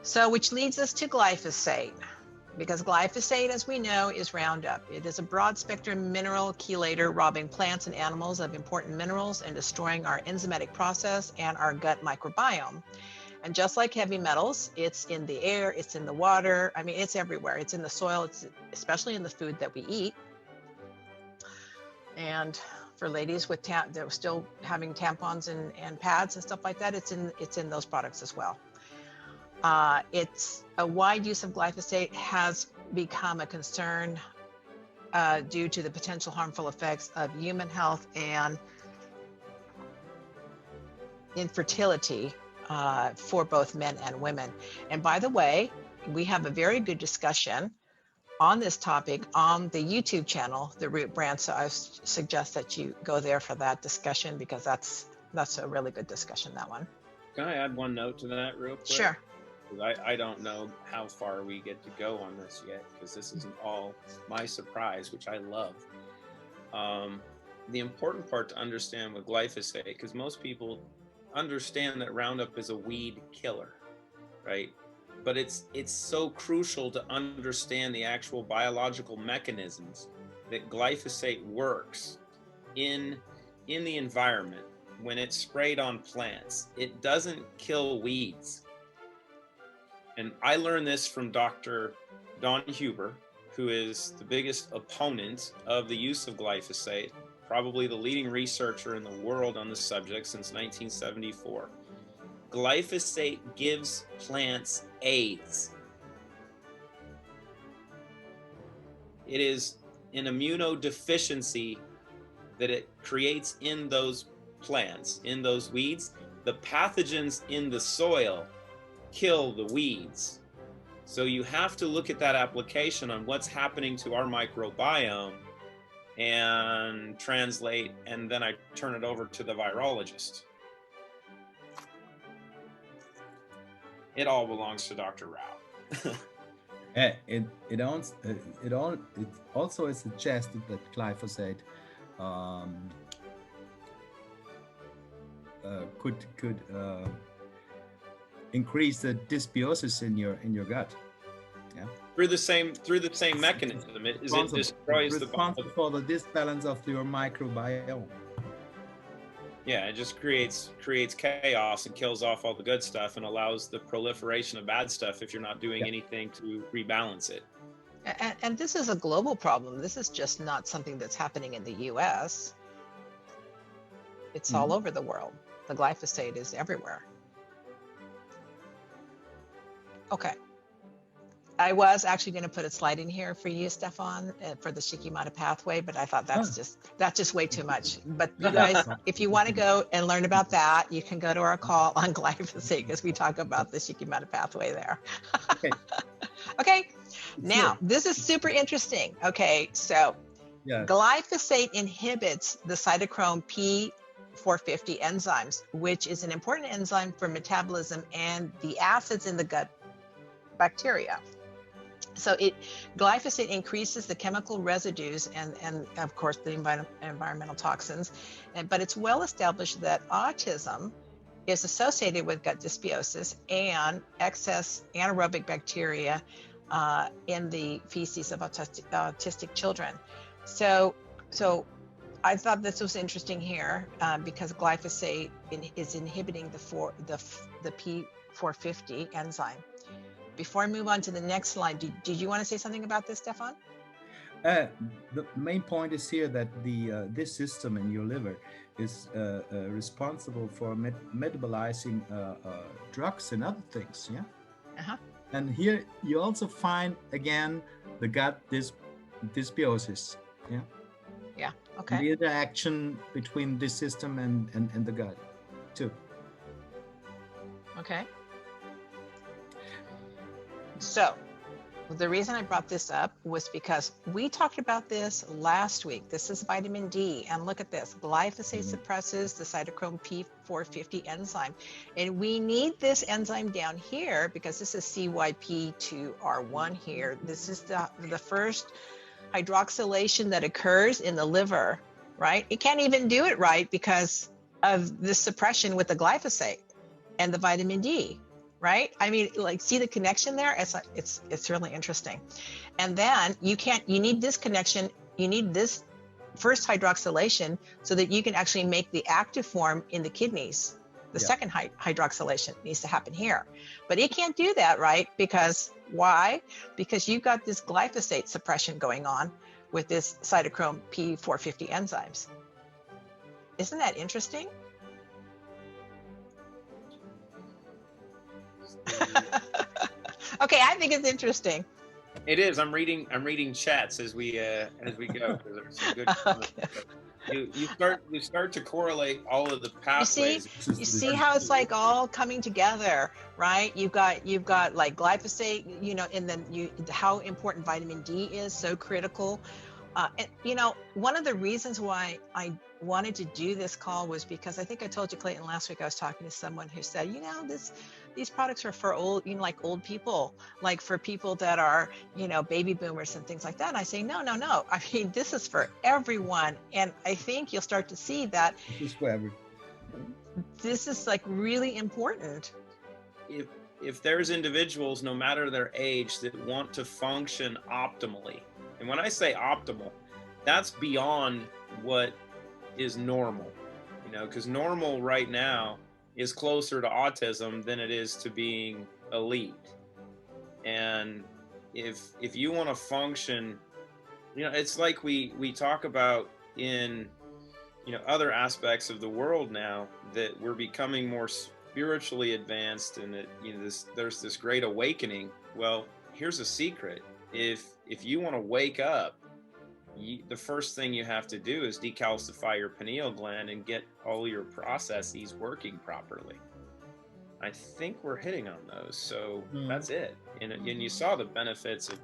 So which leads us to glyphosate, because glyphosate, as we know, is Roundup. It is a broad spectrum mineral chelator, robbing plants and animals of important minerals and destroying our enzymatic process and our gut microbiome. And just like heavy metals, it's in the air, it's in the water. I mean, it's everywhere. It's in the soil, it's especially in the food that we eat. And for ladies with that are still having tampons and pads and stuff like that, it's in those products as well. It's a wide use of glyphosate has become a concern due to the potential harmful effects of human health and infertility for both men and women. And by the way, we have a very good discussion on this topic on the YouTube channel, The Root Brand. So I suggest that you go there for that discussion, because that's a really good discussion, that one. Can I add one note to that real quick? Sure. I don't know how far we get to go on this yet, because this isn't all my surprise, which I love. The important part to understand with glyphosate, because most people understand that Roundup is a weed killer, right? But it's so crucial to understand the actual biological mechanisms that glyphosate works in the environment when it's sprayed on plants. It doesn't kill weeds. And I learned this from Dr. Don Huber, who is the biggest opponent of the use of glyphosate, probably the leading researcher in the world on the subject since 1974. Glyphosate gives plants AIDS. It is an immunodeficiency that it creates in those plants, in those weeds. The pathogens in the soil kill the weeds. So you have to look at that application on what's happening to our microbiome and translate, and then I turn it over to the virologist. It all belongs to Dr. Rau. It also is suggested that glyphosate could increase the dysbiosis in your gut. Yeah. Through the same mechanism, it destroys responsible for the disbalance of your microbiome. Yeah, it just creates chaos and kills off all the good stuff and allows the proliferation of bad stuff if you're not doing anything to rebalance it. And this is a global problem. This is just not something that's happening in the US. It's all over the world. The glyphosate is everywhere. Okay. I was actually going to put a slide in here for you, Stefan, for the Shikimata pathway, but I thought that's just way too much. But you guys, if you want to go and learn about that, you can go to our call on glyphosate, because we talk about the Shikimata pathway there. Okay. Okay. Now, this is super interesting. Okay. So Yeah. Glyphosate inhibits the cytochrome P450 enzymes, which is an important enzyme for metabolism and the acids in the gut bacteria. So glyphosate increases the chemical residues and of course the environmental toxins, but it's well established that autism is associated with gut dysbiosis and excess anaerobic bacteria in the feces of autistic children. So I thought this was interesting here because glyphosate is inhibiting the P450 enzyme. Before I move on to the next slide, did you want to say something about this, Stefan? The main point is here that this system in your liver is responsible for metabolizing drugs and other things. Yeah. Uh-huh. And here you also find again the gut dysbiosis. Yeah. Yeah. Okay. The interaction between this system and the gut too. Okay. So the reason I brought this up was because we talked about this last week. This is vitamin D, and look at this. Glyphosate suppresses the cytochrome P450 enzyme, and we need this enzyme down here because this is CYP2R1 here. This is the first hydroxylation that occurs in the liver, right? It can't even do it right because of the suppression with the glyphosate and the vitamin D. Right? I mean, like, see the connection there? It's really interesting. And then you need this connection, you need this first hydroxylation so that you can actually make the active form in the kidneys. The second hydroxylation needs to happen here. But it can't do that, right? Because why? Because you've got this glyphosate suppression going on with this cytochrome P450 enzymes. Isn't that interesting? Okay, I think it's interesting. It is. I'm reading chats as we go. There's some good you start to correlate all of the pathways. You see how it's like all coming together, right? You've got like glyphosate, and then how important vitamin D is, so critical. And one of the reasons why I wanted to do this call was because I think I told you, Clayton, last week I was talking to someone who said, these products are for old, like old people, like for people that are, baby boomers and things like that. And I say, no. I mean, this is for everyone. And I think you'll start to see that this is for everyone. This is like really important. If there's individuals, no matter their age, that want to function optimally, and when I say optimal, that's beyond what is normal, because normal right now is closer to autism than it is to being elite. And if you want to function, it's like we talk about in other aspects of the world now, that we're becoming more spiritually advanced, and that there's this great awakening. Well, here's a secret. If you want to wake up, the first thing you have to do is decalcify your pineal gland and get all your processes working properly. I think we're hitting on those. So that's it. And you saw the benefits of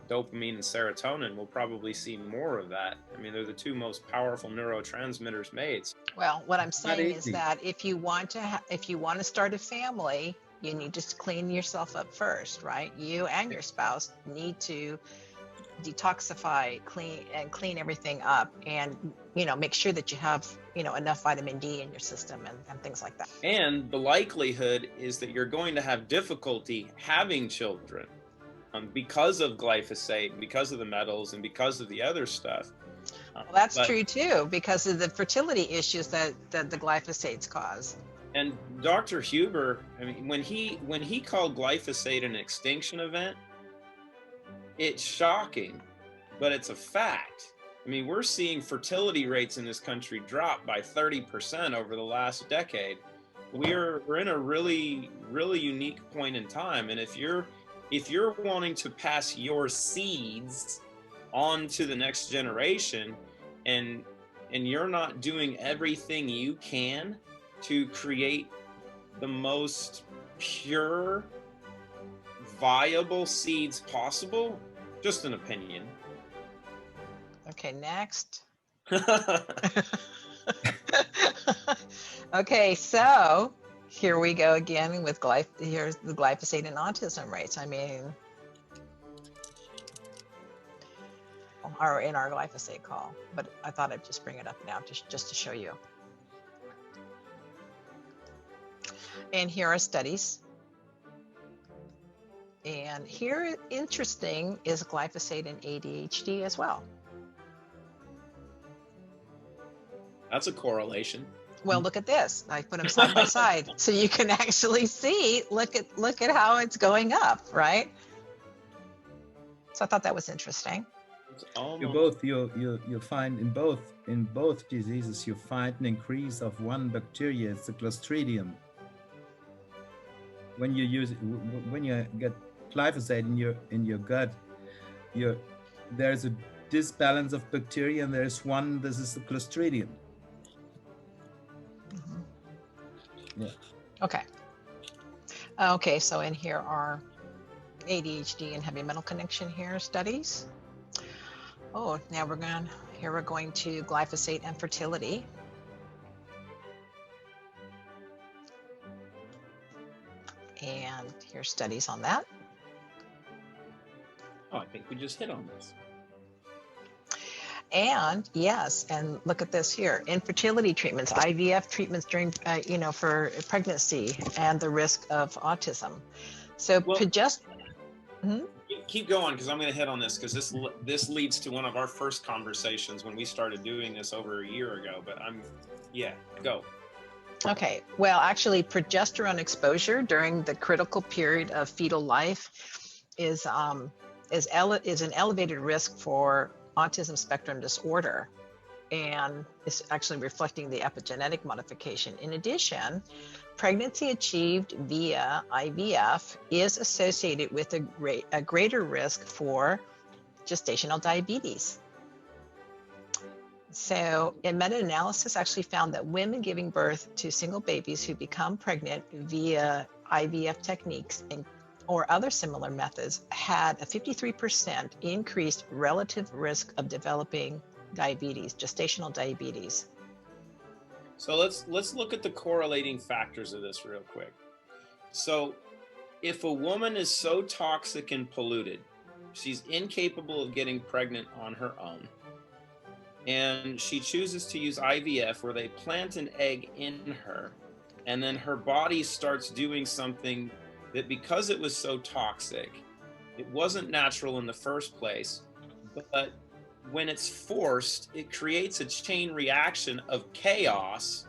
dopamine and serotonin. We'll probably see more of that. I mean, they're the two most powerful neurotransmitters made. Well, what I'm saying is that if you want to start a family, you need to clean yourself up first, right? You and your spouse need to detoxify, clean everything up, and make sure that you have enough vitamin D in your system and things like that. And the likelihood is that you're going to have difficulty having children because of glyphosate, because of the metals, and because of the other stuff. Well, that's true too, because of the fertility issues that the glyphosates cause. And Dr. Huber, I mean, when he called glyphosate an extinction event, it's shocking, but it's a fact. I mean, we're seeing fertility rates in this country drop by 30% over the last decade. We're in a really, really unique point in time. And if you're wanting to pass your seeds on to the next generation, and you're not doing everything you can to create the most pure, viable seeds possible, just an opinion. Okay, next. Okay, so here we go again with here's the glyphosate and autism rates. I mean, or in our glyphosate call, but I thought I'd just bring it up now just to show you. And here are studies. And here, interesting, is glyphosate and ADHD as well. That's a correlation. Well, look at this. I put them side by side, so you can actually see. Look at how it's going up, right? So I thought that was interesting. You find in both diseases you find an increase of one bacteria. It's the Clostridium. When you get glyphosate in your gut, there's a disbalance of bacteria, and there's one. This is the Clostridium. Mm-hmm. Yeah. Okay. So in here are ADHD and heavy metal connection here studies. Oh, now we're going to glyphosate and fertility. And here's studies on that. Oh, I think we just hit on this. And yes, and look at this here: infertility treatments, IVF treatments during, for pregnancy, and the risk of autism. So keep going, because I'm going to hit on this, because this leads to one of our first conversations when we started doing this over a year ago. But go. Okay. Well, actually, progesterone exposure during the critical period of fetal life is an elevated risk for autism spectrum disorder, and is actually reflecting the epigenetic modification. In addition, pregnancy achieved via IVF is associated with a greater risk for gestational diabetes. So, a meta-analysis actually found that women giving birth to single babies who become pregnant via IVF techniques or other similar methods had a 53% increased relative risk of developing diabetes, gestational diabetes. So let's look at the correlating factors of this real quick. So if a woman is so toxic and polluted, she's incapable of getting pregnant on her own, and she chooses to use IVF, where they plant an egg in her, and then her body starts doing something that, because it was so toxic, it wasn't natural in the first place, but when it's forced, it creates a chain reaction of chaos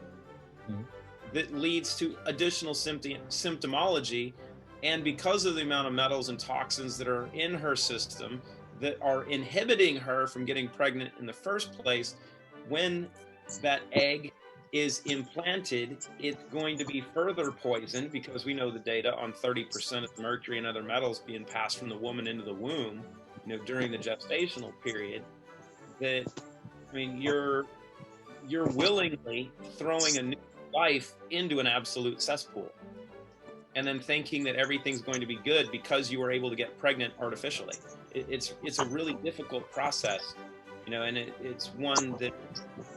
that leads to additional symptomology. And because of the amount of metals and toxins that are in her system that are inhibiting her from getting pregnant in the first place, when that egg is implanted, it's going to be further poisoned, because we know the data on 30% of mercury and other metals being passed from the woman into the womb, during the gestational period. That, I mean, you're willingly throwing a new life into an absolute cesspool, and then thinking that everything's going to be good because you were able to get pregnant artificially. It's a really difficult process, and it's one that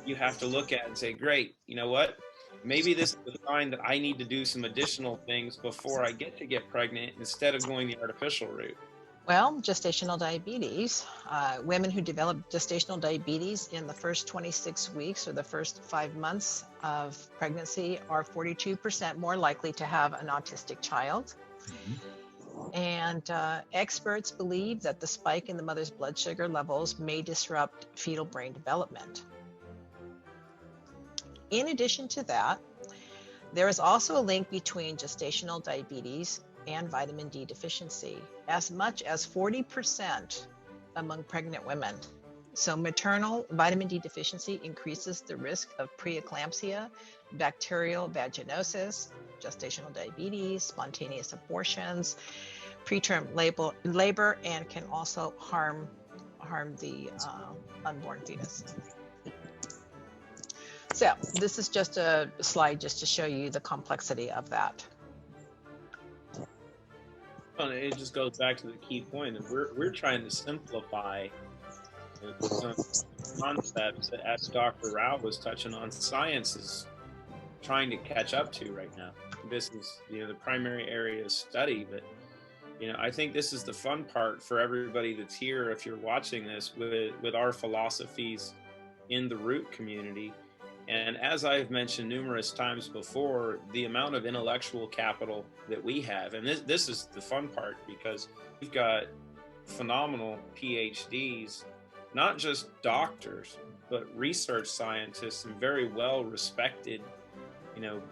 you have to look at and say, great, you know what? Maybe this is a sign that I need to do some additional things before I get pregnant, instead of going the artificial route. Well, gestational diabetes, women who develop gestational diabetes in the first 26 weeks or the first 5 months of pregnancy are 42% more likely to have an autistic child. Mm-hmm. And experts believe that the spike in the mother's blood sugar levels may disrupt fetal brain development. In addition to that, there is also a link between gestational diabetes and vitamin D deficiency, as much as 40% among pregnant women. So maternal vitamin D deficiency increases the risk of preeclampsia, bacterial vaginosis, gestational diabetes, spontaneous abortions, preterm labor, and can also harm the unborn fetus. So this is just a slide just to show you the complexity of that. It just goes back to the key point that we're trying to simplify some concepts that, as Dr. Rao was touching on, science is trying to catch up to right now. This is, the primary area of study, but I think this is the fun part for everybody that's here. If you're watching this with our philosophies in the root community, and as I've mentioned numerous times before, the amount of intellectual capital that we have, and this is the fun part, because we've got phenomenal PhDs, not just doctors, but research scientists and very well respected,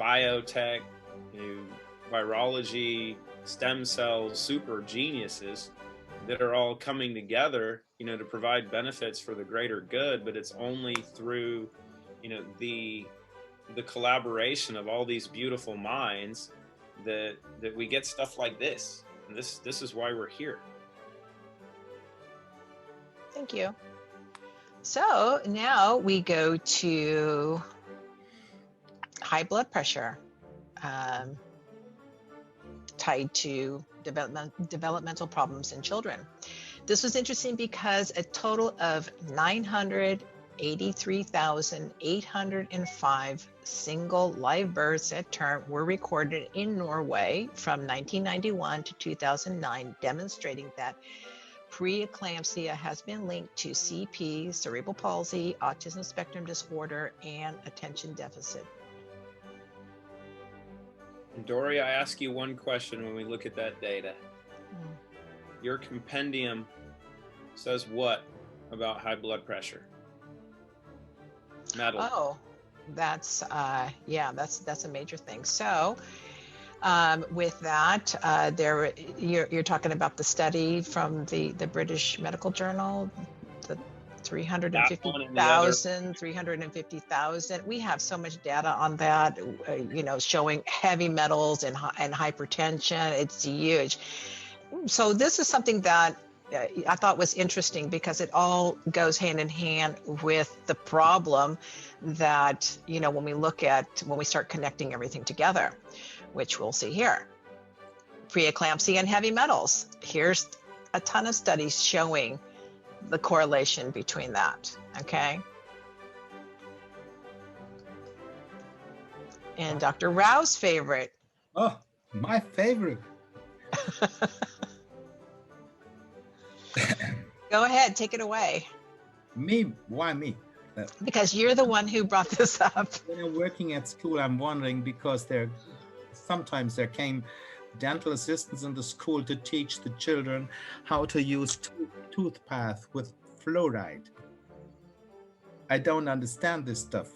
biotech, virology, stem cells, super geniuses that are all coming together, to provide benefits for the greater good. But it's only through, the collaboration of all these beautiful minds that we get stuff like this. And this is why we're here. Thank you. So now we go to high blood pressure, tied to developmental problems in children. This was interesting because a total of 983,805 single live births at term were recorded in Norway from 1991 to 2009, demonstrating that preeclampsia has been linked to CP, cerebral palsy, autism spectrum disorder, and attention deficit. Dori, I ask you one question when we look at that data. Your compendium says what about high blood pressure? Metal. Oh, that's a major thing. So with that, you're talking about the study from the British Medical Journal, the 350,000. We have so much data on that, showing heavy metals and hypertension. It's huge. So this is something that I thought was interesting because it all goes hand in hand with the problem that, when we start connecting everything together, which we'll see here. Preeclampsia and heavy metals. Here's a ton of studies showing the correlation between that, okay? And Dr. Rao's favorite. Oh, my favorite. Go ahead, take it away. Me? Why me? Because you're the one who brought this up. When I'm working at school, I'm wondering, because sometimes there came dental assistants in the school to teach the children how to use toothpaste with fluoride. I don't understand this stuff,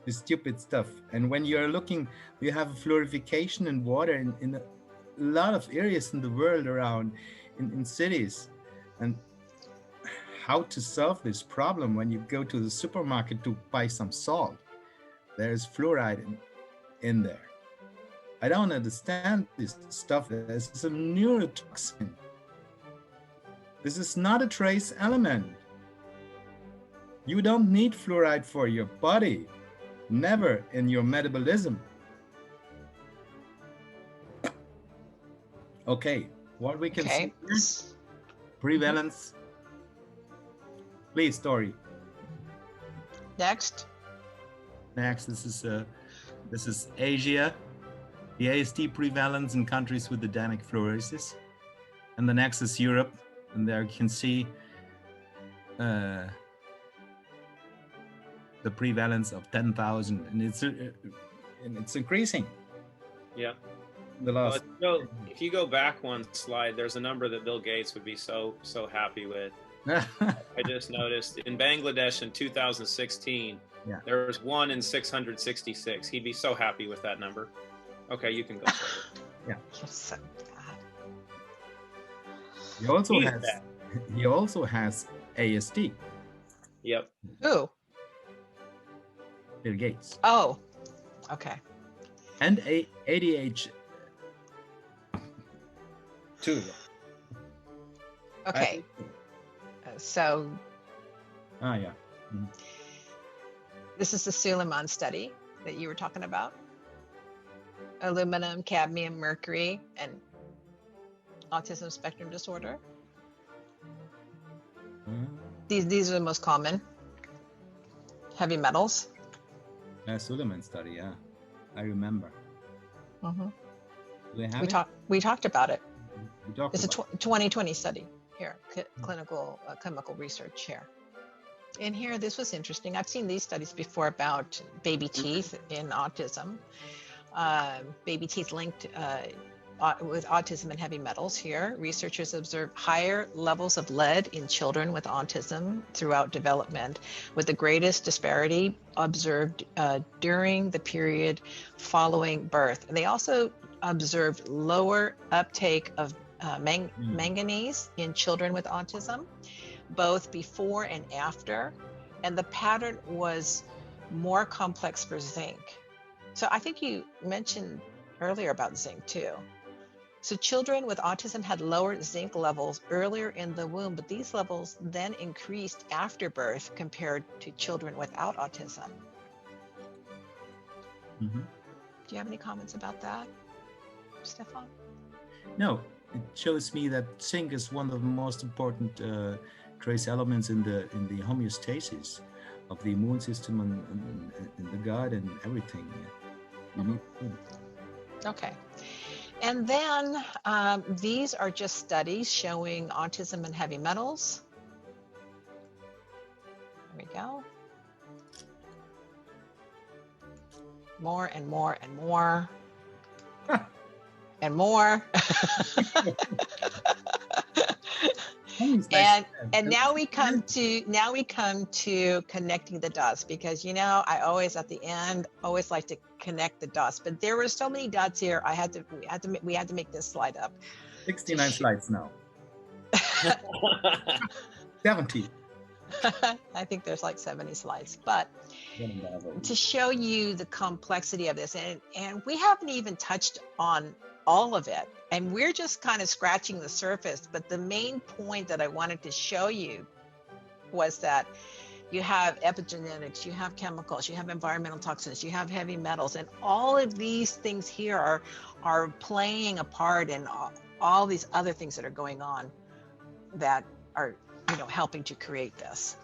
this stupid stuff. And when you're looking, you have fluorification in water in a lot of areas in the world around, in cities. And how to solve this problem when you go to the supermarket to buy some salt, there's fluoride in there. I don't understand this stuff. This is a neurotoxin. This is not a trace element. You don't need fluoride for your body, never in your metabolism. Okay, what we can see here, prevalence. Please, Dori. Next, this is Asia. The ASD prevalence in countries with endemic fluorosis. And the next is Europe. And there you can see the prevalence of 10,000. And it's increasing. Yeah. The last. Well, if you go back one slide, there's a number that Bill Gates would be so happy with. I just noticed in Bangladesh in 2016, there was 1 in 666. He'd be so happy with that number. Okay, you can go forward. Yeah. So bad. He also has ASD. Yep. Who? Bill Gates. Oh, okay. And ADHD. Two. Okay. So. Ah, yeah. Mm-hmm. This is the Suleiman study that you were talking about. Aluminum, cadmium, mercury, and autism spectrum disorder. These are the most common heavy metals. Suleiman study, yeah, I remember. Mm-hmm. We talked about it. It's a 2020 study here, clinical chemical research here. And here, this was interesting. I've seen these studies before about baby teeth in autism. Baby teeth linked with autism and heavy metals here. Researchers observed higher levels of lead in children with autism throughout development, with the greatest disparity observed during the period following birth. And they also observed lower uptake of manganese in children with autism, both before and after. And the pattern was more complex for zinc. So I think you mentioned earlier about zinc too. So children with autism had lower zinc levels earlier in the womb, but these levels then increased after birth compared to children without autism. Mm-hmm. Do you have any comments about that, Stefan? No, it shows me that zinc is one of the most important trace elements in the homeostasis of the immune system and in the gut and everything. Okay. And then these are just studies showing autism and heavy metals. There we go. More and more and more. And more. And now we come to connecting the dots, because I always at the end like to connect the dots, but there were so many dots here. We had to make this slide up. 69 slides now. 70. I think there's like 70 slides, but to show you the complexity of this, and we haven't even touched on all of it, and we're just kind of scratching the surface. But the main point that I wanted to show you was that you have epigenetics, you have chemicals, you have environmental toxins, you have heavy metals, and all of these things here are playing a part in all these other things that are going on that are helping to create this.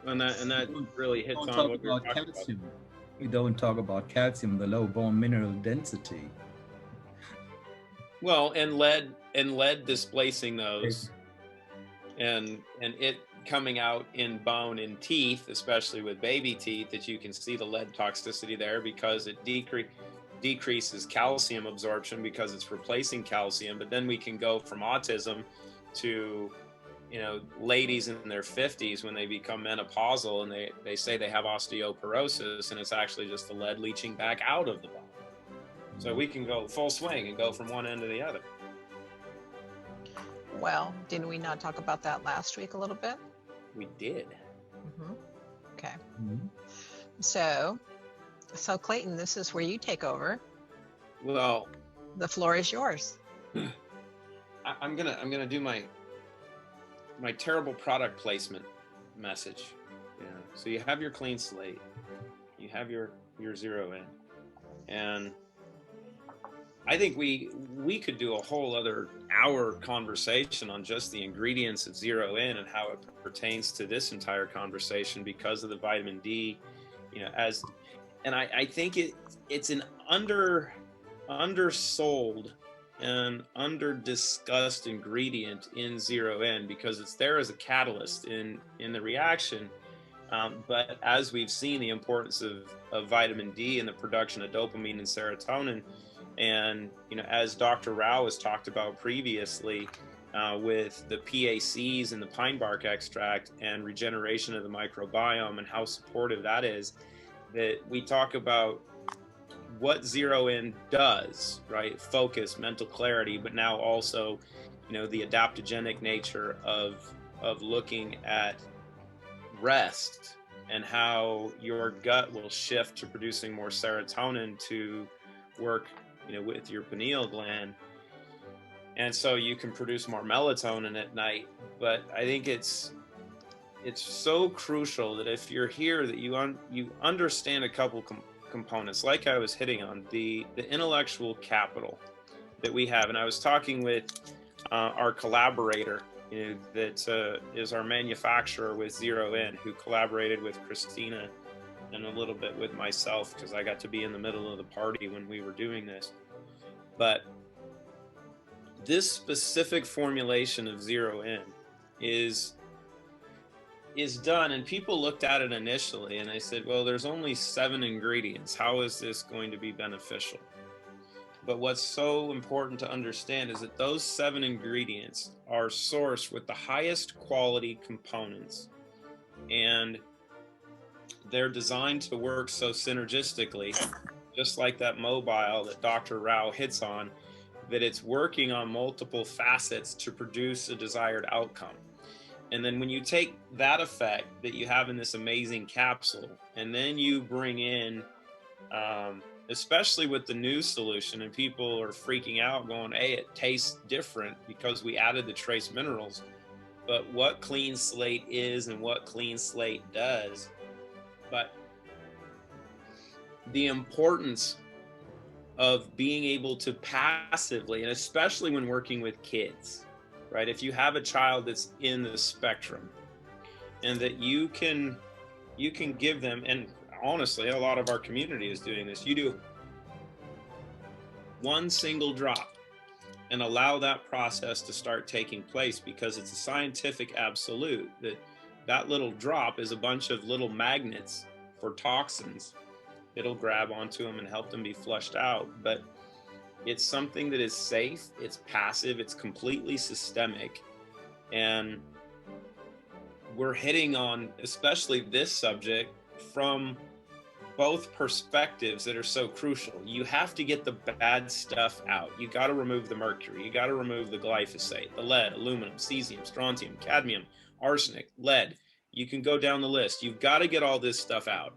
And that really hits on what we were talking about. We don't talk about calcium, the low bone mineral density. Well, and lead displacing those, and it coming out in bone and teeth, especially with baby teeth, that you can see the lead toxicity there because it decreases calcium absorption because it's replacing calcium. But then we can go from autism to ladies in their 50s when they become menopausal, and they say they have osteoporosis, and it's actually just the lead leaching back out of the bone. So we can go full swing and go from one end to the other. Well, didn't we not talk about that last week a little bit? We did. Mm-hmm. Okay. Mm-hmm. So Clayton, this is where you take over. Well, the floor is yours. I'm gonna do my terrible product placement message. So you have your clean slate, you have your zero in, and I think we could do a whole other hour conversation on just the ingredients of zero in and how it pertains to this entire conversation because of the vitamin D, and I think it's an undersold and under-discussed ingredient in zero in because it's there as a catalyst in the reaction. But as we've seen, the importance of vitamin D in the production of dopamine and serotonin, and as Dr. Rau has talked about previously with the PACs and the pine bark extract and regeneration of the microbiome and how supportive that is, that we talk about what zero in does, right? Focus, mental clarity, but now also, the adaptogenic nature of looking at rest and how your gut will shift to producing more serotonin to work, with your pineal gland. And so you can produce more melatonin at night. But I think it's so crucial that if you're here that you understand a couple components, like I was hitting on, the intellectual capital that we have. And I was talking with our collaborator, that is our manufacturer with Zero In, who collaborated with Christina and a little bit with myself, because I got to be in the middle of the party when we were doing this. But this specific formulation of Zero In is done, and people looked at it initially and they said, well, there's only 7 ingredients. How is this going to be beneficial? But what's so important to understand is that those 7 ingredients are sourced with the highest quality components, and they're designed to work so synergistically, just like that mobile that Dr. Rau hits on, that it's working on multiple facets to produce a desired outcome. And then when you take that effect that you have in this amazing capsule, and then you bring in, especially with the new solution, and people are freaking out going, hey, it tastes different because we added the trace minerals. But what Clean Slate is and what Clean Slate does, but the importance of being able to passively, and especially when working with kids, right? If you have a child that's in the spectrum, and that you can give them, and honestly, a lot of our community is doing this. You do 1 single drop and allow that process to start taking place, because it's a scientific absolute that that little drop is a bunch of little magnets for toxins. It'll grab onto them and help them be flushed out. But it's something that is safe, it's passive, it's completely systemic. And we're hitting on, especially this subject, from both perspectives that are so crucial. You have to get the bad stuff out. You got to remove the mercury. You got to remove the glyphosate, the lead, aluminum, cesium, strontium, cadmium, arsenic, lead. You can go down the list. You've got to get all this stuff out.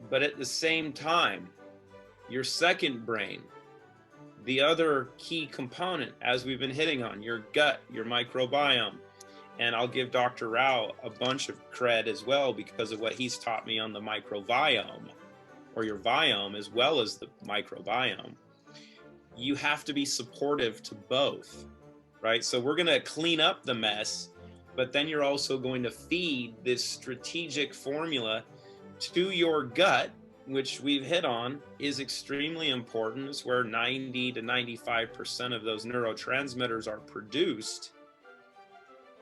But at the same time, your second brain, the other key component, as we've been hitting on, your gut, your microbiome. And I'll give Dr. Rau a bunch of cred as well, because of what he's taught me on the microbiome, or your biome as well as the microbiome. You have to be supportive to both, right? So we're going to clean up the mess, but then you're also going to feed this strategic formula to your gut, which we've hit on is extremely important. It's where 90 to 95% of those neurotransmitters are produced.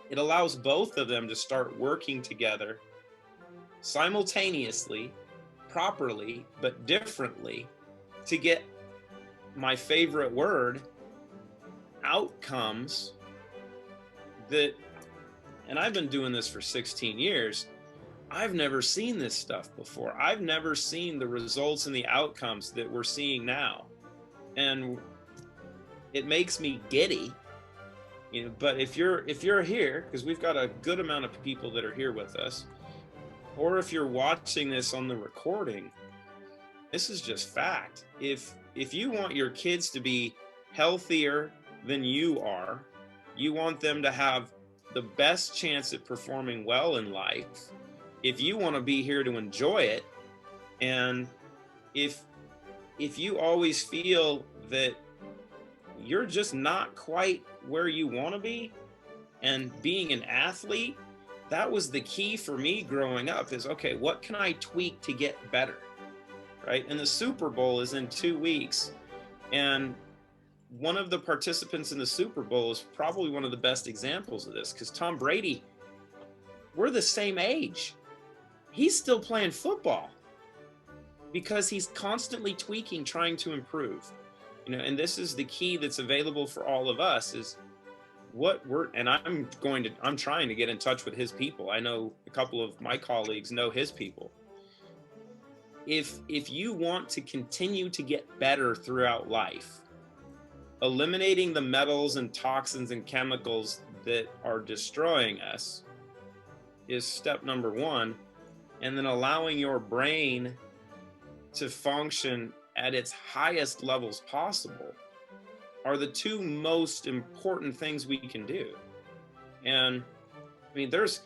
It allows both of them to start working together simultaneously, properly, but differently, to get, my favorite word, outcomes that, and I've been doing this for 16 years, I've never seen this stuff before. I've never seen the results and the outcomes that we're seeing now. And it makes me giddy. But if you're here, because we've got a good amount of people that are here with us, or if you're watching this on the recording, this is just fact. If you want your kids to be healthier than you are, you want them to have the best chance at performing well in life, if you want to be here to enjoy it, and if you always feel that you're just not quite where you want to be, and being an athlete, that was the key for me growing up, is, okay, what can I tweak to get better, right? And the Super Bowl is in 2 weeks, and one of the participants in the Super Bowl is probably one of the best examples of this, because Tom Brady, we're the same age. He's still playing football because he's constantly tweaking, trying to improve. And this is the key that's available for all of us, is and I'm trying to get in touch with his people. I know a couple of my colleagues know his people. If you want to continue to get better throughout life, eliminating the metals and toxins and chemicals that are destroying us is step number 1. And then allowing your brain to function at its highest levels possible are the 2 most important things we can do. And I mean, there's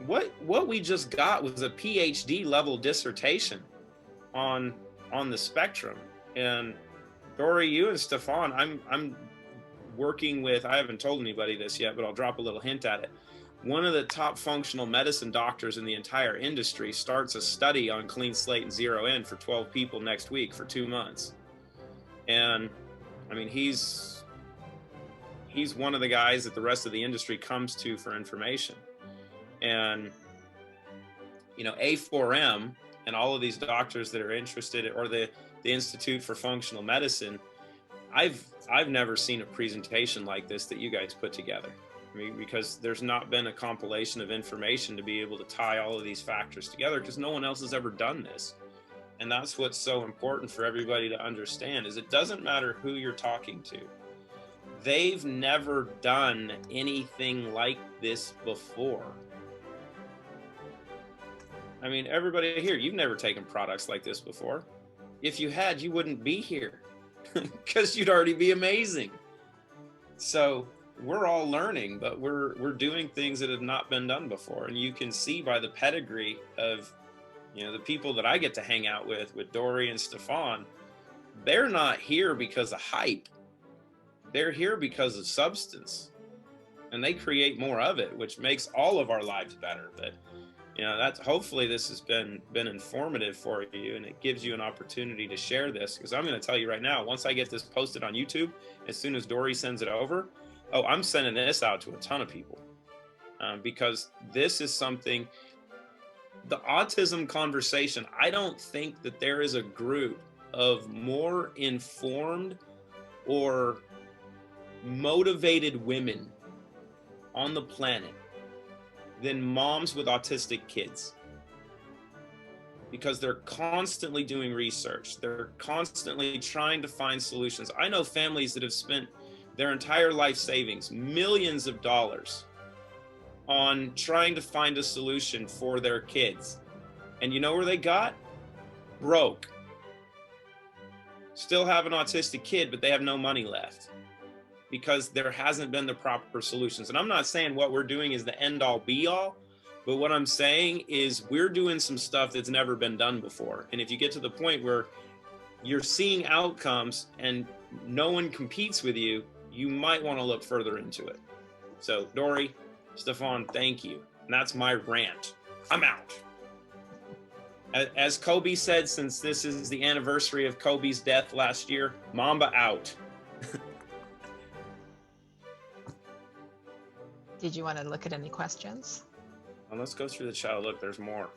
what we just got was a PhD level dissertation on the spectrum. And Dori, you and Stefan, I'm working with, I haven't told anybody this yet, but I'll drop a little hint at it. One of the top functional medicine doctors in the entire industry starts a study on clean slate and zero in for 12 people next week for 2 months. And I mean, he's one of the guys that the rest of the industry comes to for information. And, you know, A4M and all of these doctors that are interested, or the Institute for Functional Medicine, I've never seen a presentation like this that you guys put together. I mean, because there's not been a compilation of information to be able to tie all of these factors together, because no one else has ever done this. And that's what's so important for everybody to understand, is it doesn't matter who you're talking to. They've never done anything like this before. I mean, everybody here, you've never taken products like this before. If you had, you wouldn't be here because you'd already be amazing. So we're all learning, but we're doing things that have not been done before. And you can see by the pedigree of, you know, the people that I get to hang out with Dori and Stefan, they're not here because of hype. They're here because of substance, and they create more of it, which makes all of our lives better. But, you know, that's, hopefully this has been informative for you, and it gives you an opportunity to share this, because I'm going to tell you right now, once I get this posted on YouTube, as soon as Dori sends it over, oh, I'm sending this out to a ton of people, because this is something, the autism conversation, I don't think that there is a group of more informed or motivated women on the planet than moms with autistic kids, because they're constantly doing research. They're constantly trying to find solutions. I know families that have spent their entire life savings, millions of dollars, on trying to find a solution for their kids. And you know where they got? Broke. Still have an autistic kid, but they have no money left, because there hasn't been the proper solutions. And I'm not saying what we're doing is the end all be all, but what I'm saying is we're doing some stuff that's never been done before. And if you get to the point where you're seeing outcomes and no one competes with you, you might want to look further into it. So Dori, Stefan, thank you. And that's my rant. I'm out. As Kobe said, since this is the anniversary of Kobe's death last year, Mamba out. Did you want to look at any questions? Well, let's go through the chat. Look, there's more.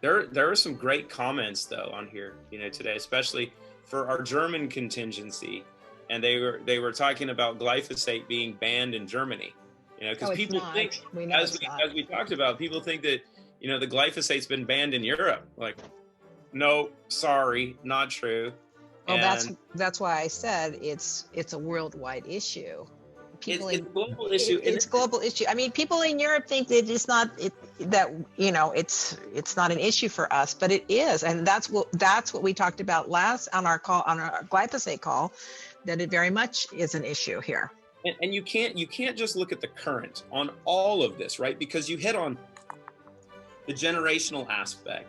There are some great comments though on here, you know, today, especially for our German contingency, and they were talking about glyphosate being banned in Germany, you know, because people think, as we talked about, people think that, you know, the glyphosate's been banned in Europe. Like, no, sorry, not true. Well, that's why I said it's a worldwide issue. It's a global issue. It's a global issue. I mean, people in Europe think that it's not not an issue for us, but it is, and that's what we talked about last on our glyphosate call, that it very much is an issue here. And you can't just look at the current on all of this, right? Because you hit on the generational aspect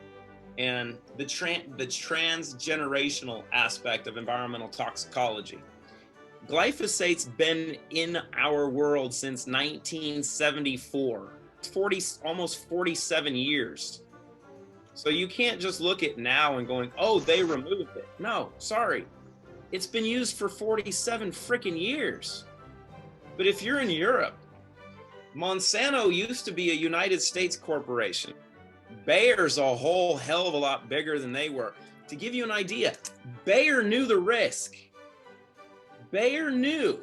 and the transgenerational aspect of environmental toxicology. Glyphosate's been in our world since 1974, almost 47 years. So you can't just look at now and going, oh, they removed it. No, sorry. It's been used for 47 freaking years. But if you're in Europe, Monsanto used to be a United States corporation. Bayer's a whole hell of a lot bigger than they were. To give you an idea, Bayer knew the risk. Bayer knew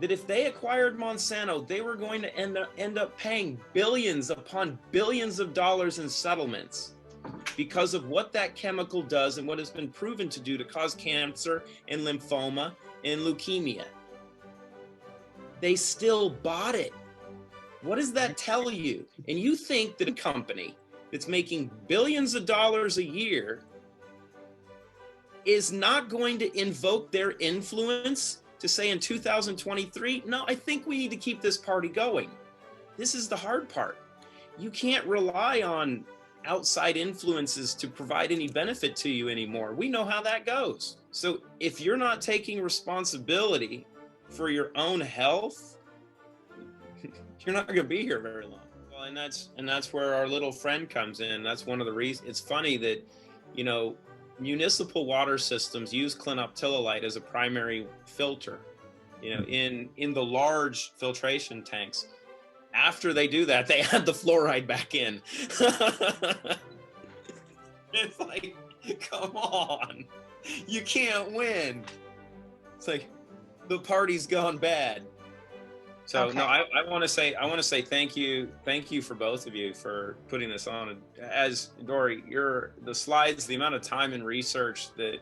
that if they acquired Monsanto, they were going to end up paying billions upon billions of dollars in settlements because of what that chemical does and what has been proven to do to cause cancer and lymphoma and leukemia. They still bought it. What does that tell you? And you think that a company that's making billions of dollars a year is not going to invoke their influence to say in 2023, no, I think we need to keep this party going. This is the hard part. You can't rely on outside influences to provide any benefit to you anymore. We know how that goes. So if you're not taking responsibility for your own health, you're not going to be here very long. Well, and that's where our little friend comes in. That's one of the reasons. It's funny that, you know, municipal water systems use clinoptilolite as a primary filter, you know, in the large filtration tanks. After they do that, they add the fluoride back in. It's like, come on, you can't win. It's like the party's gone bad. So Okay. no, I want to say thank you for both of you for putting this on. As Dori, the slides, the amount of time and research that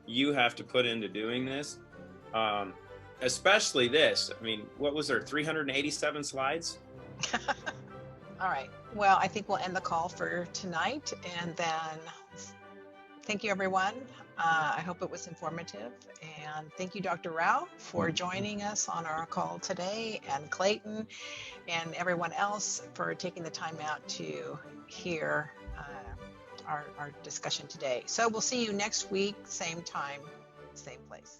you have to put into doing this, especially this. I mean, what was there? 387 slides. All right. Well, I think we'll end the call for tonight, and then thank you, everyone. I hope it was informative, and thank you, Dr. Rau, for joining us on our call today, and Clayton, and everyone else for taking the time out to hear our discussion today. So we'll see you next week, same time, same place.